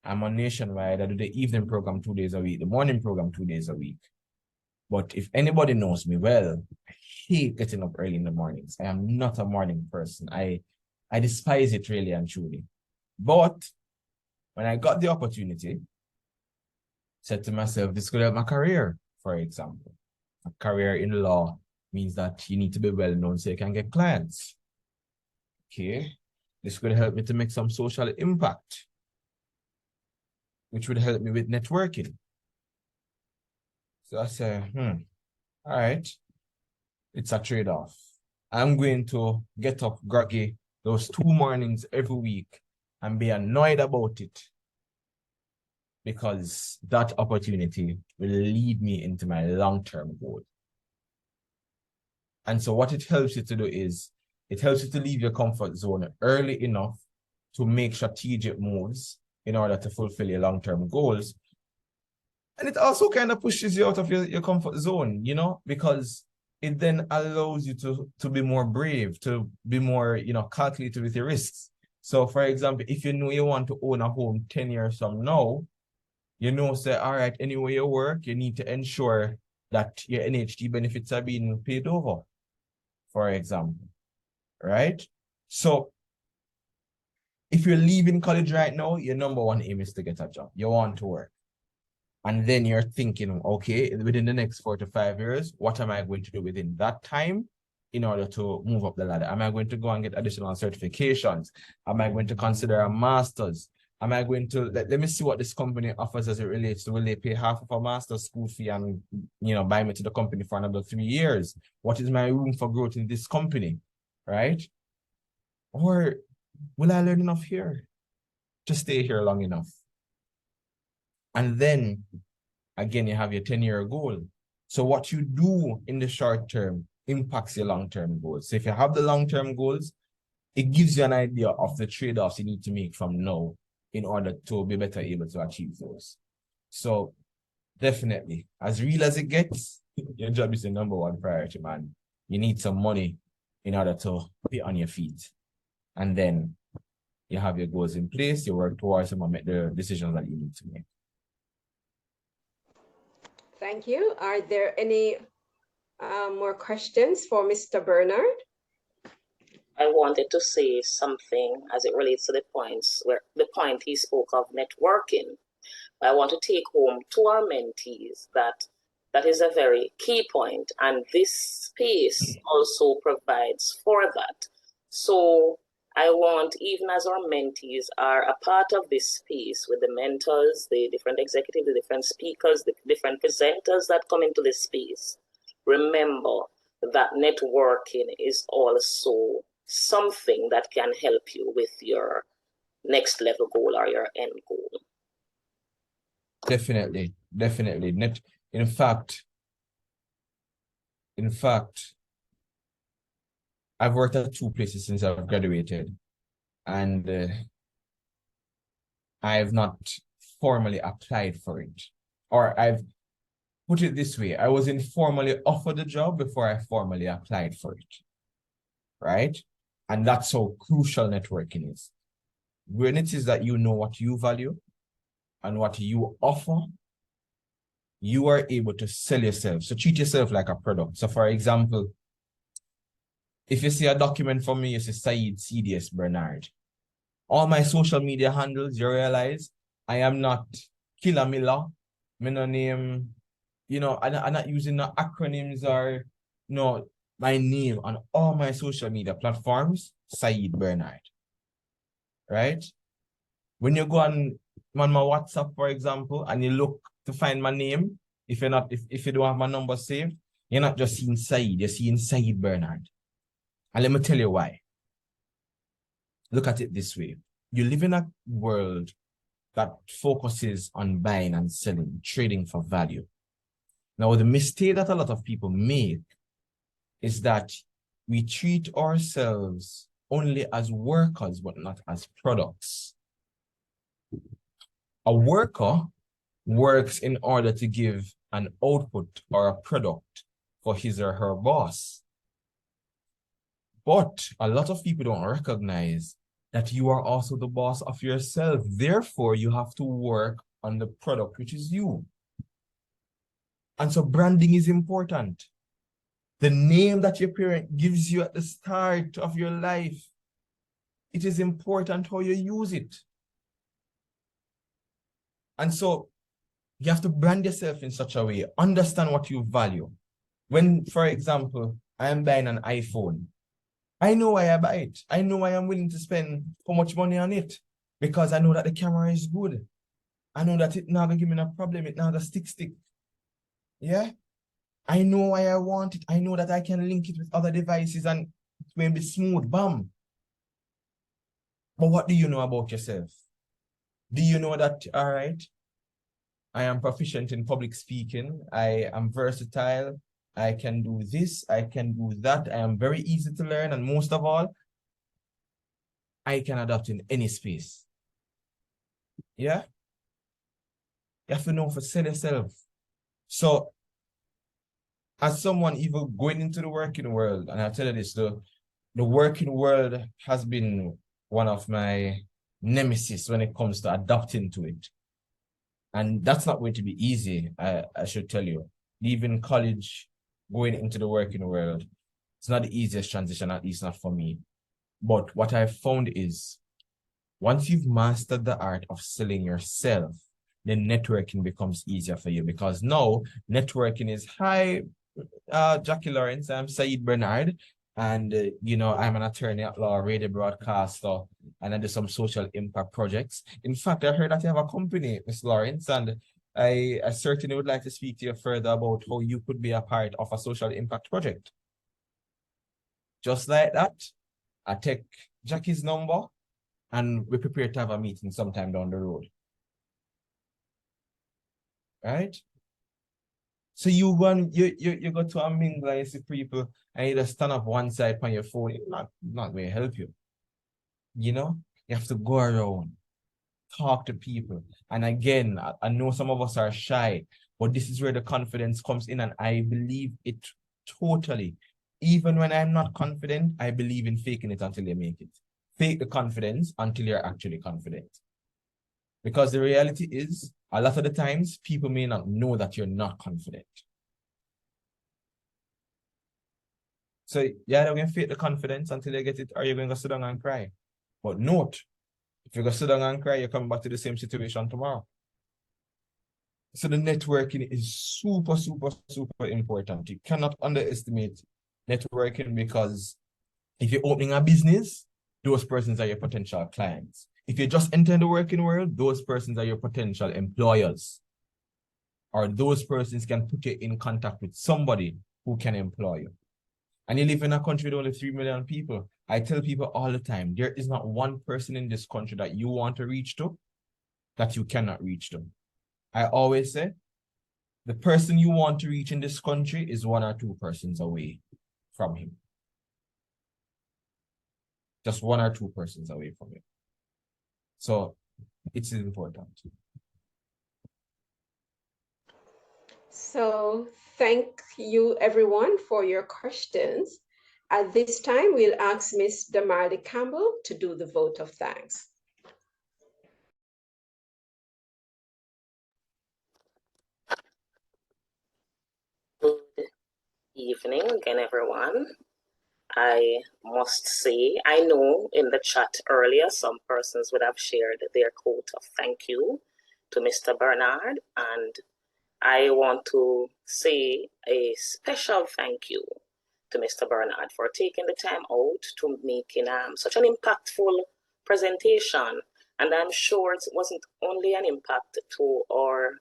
Speaker 2: I'm on Nationwide. I do the evening program 2 days a week, the morning program 2 days a week. But if anybody knows me well, I hate getting up early in the mornings. I am not a morning person. I despise it really and truly. But when I got the opportunity, said to myself, this could help my career, for example. A career in law means that you need to be well known so you can get clients. Okay, this could help me to make some social impact, which would help me with networking. So I say, all right, it's a trade-off. I'm going to get up groggy those 2 mornings every week and be annoyed about it because that opportunity will lead me into my long-term goal. And so what it helps you to do is it helps you to leave your comfort zone early enough to make strategic moves in order to fulfill your long-term goals. And it also kind of pushes you out of your comfort zone, you know, because it then allows you to be more brave, to be more, you know, calculated with your risks. So for example, if you know you want to own a home 10 years from now, you know, say, all right, anywhere you work, you need to ensure that your NHT benefits are being paid over, for example, right? So if you're leaving college right now, your number one aim is to get a job. You want to work. And then you're thinking, okay, within the next 4 to 5 years, what am I going to do within that time in order to move up the ladder? Am I going to go and get additional certifications? Am I going to consider a master's? Am I going to, let me see what this company offers as it relates to, will they pay half of a master's school fee and, you know, buy me to the company for another 3 years? What is my room for growth in this company, right? Or will I learn enough here to stay here long enough? And then, again, you have your 10-year goal. So what you do in the short term impacts your long-term goals. So if you have the long-term goals, it gives you an idea of the trade-offs you need to make from now in order to be better able to achieve those. So definitely, as real as it gets, your job is the number one priority, man. You need some money in order to be on your feet. And then you have your goals in place, you work towards them and make the decisions that you need to make.
Speaker 1: Thank you. Are there any more questions for Mr. Bernard?
Speaker 3: I wanted to say something as it relates to the point he spoke of networking. I want to take home to our mentees that is a very key point, and this space also provides for that. So I want, even as our mentees are a part of this space with the mentors, the different executives, the different speakers, the different presenters that come into this space, remember that networking is also something that can help you with your next level goal or your end goal.
Speaker 2: Definitely. In fact, I've worked at 2 places since I've graduated, and I have not formally applied for it. Or I've put it this way, I was informally offered the job before I formally applied for it. Right? And that's how crucial networking is. When it is that you know what you value and what you offer, you are able to sell yourself. So treat yourself like a product. So for example, if you see a document from me, you say Sayeed CDS Bernard. All my social media handles, you realize I am not Killer Miller. Me no name, I'm not using the acronyms or no, my name on all my social media platforms, Sayeed Bernard. Right? When you go on my WhatsApp, for example, and you look to find my name, if you don't have my number saved, you're not just seeing Sayeed, you're seeing Sayeed Bernard. And let me tell you why. Look at it this way. You live in a world that focuses on buying and selling, trading for value. Now, the mistake that a lot of people make is that we treat ourselves only as workers, but not as products. A worker works in order to give an output or a product for his or her boss. But a lot of people don't recognize that you are also the boss of yourself. Therefore, you have to work on the product, which is you. And so branding is important. The name that your parent gives you at the start of your life, it is important how you use it. And so you have to brand yourself in such a way, understand what you value. When, for example, I am buying an iPhone, I know why I buy it. I know I am willing to spend how much money on it because I know that the camera is good. I know that it not gonna give me no problem. It not gonna stick. Yeah? I know why I want it. I know that I can link it with other devices and it will be smooth. Bam. But what do you know about yourself? Do you know that, all right, I am proficient in public speaking. I am versatile. I can do this. I can do that. I am very easy to learn. And most of all, I can adapt in any space. Yeah? You have to know for sell yourself. So, as someone even going into the working world, and I tell you this, the working world has been one of my nemesis when it comes to adapting to it. And that's not going to be easy, I should tell you. Leaving college, going into the working world, it's not the easiest transition, at least not for me. But what I've found is, once you've mastered the art of selling yourself, then networking becomes easier for you because now networking is, hi, Jackie Lawrence, I'm Sayeed Bernard, and I'm an attorney at law, radio broadcaster, and I do some social impact projects. In fact, I heard that you have a company, Ms. Lawrence, and I certainly would like to speak to you further about how you could be a part of a social impact project. Just like that, I take Jackie's number and we prepare to have a meeting sometime down the road. Right? So you go to a mingle and you see people and you just stand up one side on your phone, it's not going to help you. You have to go around, talk to people. And again, I know some of us are shy, but this is where the confidence comes in, and I believe it totally. Even when I'm not confident, I believe in faking it until you make it. Fake the confidence until you're actually confident. Because the reality is, a lot of the times, people may not know that you're not confident. So, yeah, they're going to fake the confidence until you get it, or you're going to sit down and cry. But note, if you're going to sit down and cry, you're coming back to the same situation tomorrow. So the networking is super, super, super important. You cannot underestimate networking because if you're opening a business, those persons are your potential clients. If you just enter the working world, those persons are your potential employers. Or those persons can put you in contact with somebody who can employ you. And you live in a country with only 3 million people. I tell people all the time, there is not one person in this country that you want to reach to that you cannot reach to. I always say, the person you want to reach in this country is 1 or 2 persons away from him. Just 1 or 2 persons away from him. So it's important.
Speaker 1: So thank you everyone for your questions. At this time, we'll ask Ms. Damali Campbell to do the vote of thanks.
Speaker 3: Good evening again, everyone. I must say, I know in the chat earlier, some persons would have shared their quote of thank you to Mr. Bernard, and I want to say a special thank you to Mr. Bernard for taking the time out to making such an impactful presentation. And I'm sure it wasn't only an impact to our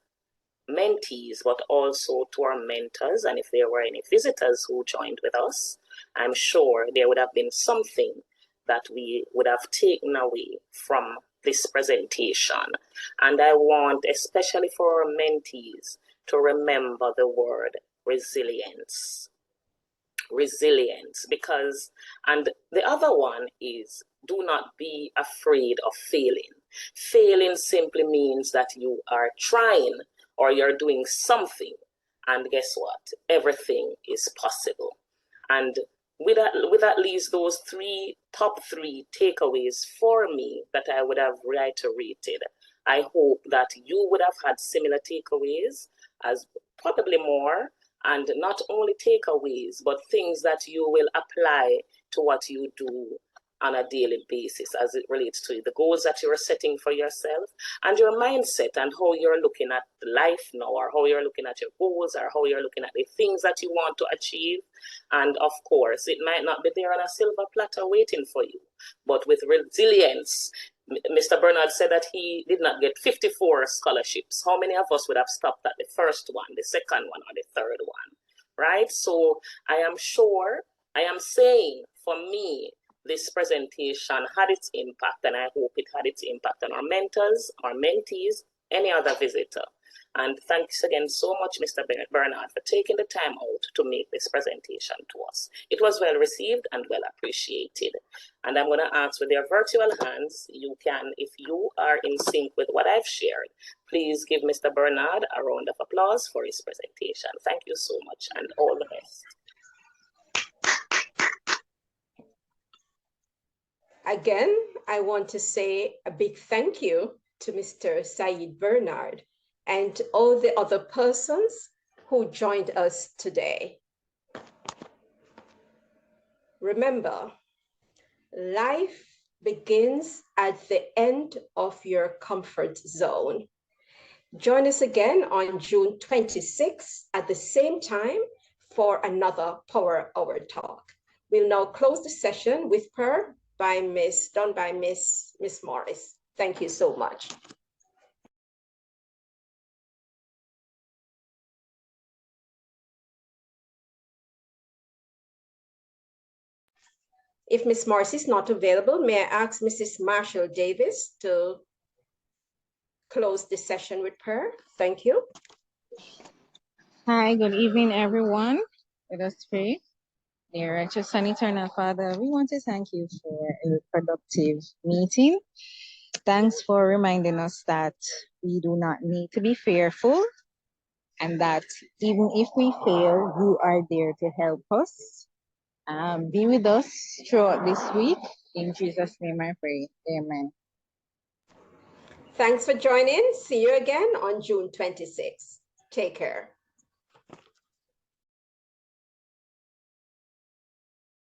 Speaker 3: mentees, but also to our mentors. And if there were any visitors who joined with us, I'm sure there would have been something that we would have taken away from this presentation. And I want, especially for our mentees, to remember the word resilience. Resilience, because, and the other one is, do not be afraid of failing. Failing simply means that you are trying or you're doing something, and guess what? Everything is possible. And with at least those top three takeaways for me that I would have reiterated, I hope that you would have had similar takeaways, as probably more, and not only takeaways, but things that you will apply to what you do on a daily basis as it relates to the goals that you're setting for yourself and your mindset and how you're looking at life now, or how you're looking at your goals, or how you're looking at the things that you want to achieve. And of course, it might not be there on a silver platter waiting for you, but with resilience. Mr. Bernard said that he did not get 54 scholarships. How many of us would have stopped at the first one, the second one, or the third one, right? So I am sure, I am saying, for me, this presentation had its impact, and I hope it had its impact on our mentors, our mentees, any other visitor. And thanks again so much, Mr. Bernard, for taking the time out to make this presentation to us. It was well received and well appreciated. And I'm going to ask with your virtual hands, you can, if you are in sync with what I've shared, please give Mr. Bernard a round of applause for his presentation. Thank you so much, and all the best.
Speaker 1: Again, I want to say a big thank you to Mr. Sayeed Bernard and all the other persons who joined us today. Remember, life begins at the end of your comfort zone. Join us again on June 26th at the same time for another Power Hour Talk. We'll now close the session with prayer done by Miss Morris. Thank you so much. If Miss Morris is not available, may I ask Mrs. Marshall Davis to close the session with prayer? Thank you.
Speaker 4: Hi, good evening, everyone. Let us pray. Dear righteous and eternal Father, we want to thank you for a productive meeting. Thanks for reminding us that we do not need to be fearful, and that even if we fail, you are there to help us. Be with us throughout this week. In Jesus' name I pray. Amen.
Speaker 1: Thanks for joining. See you again on June 26th. Take care.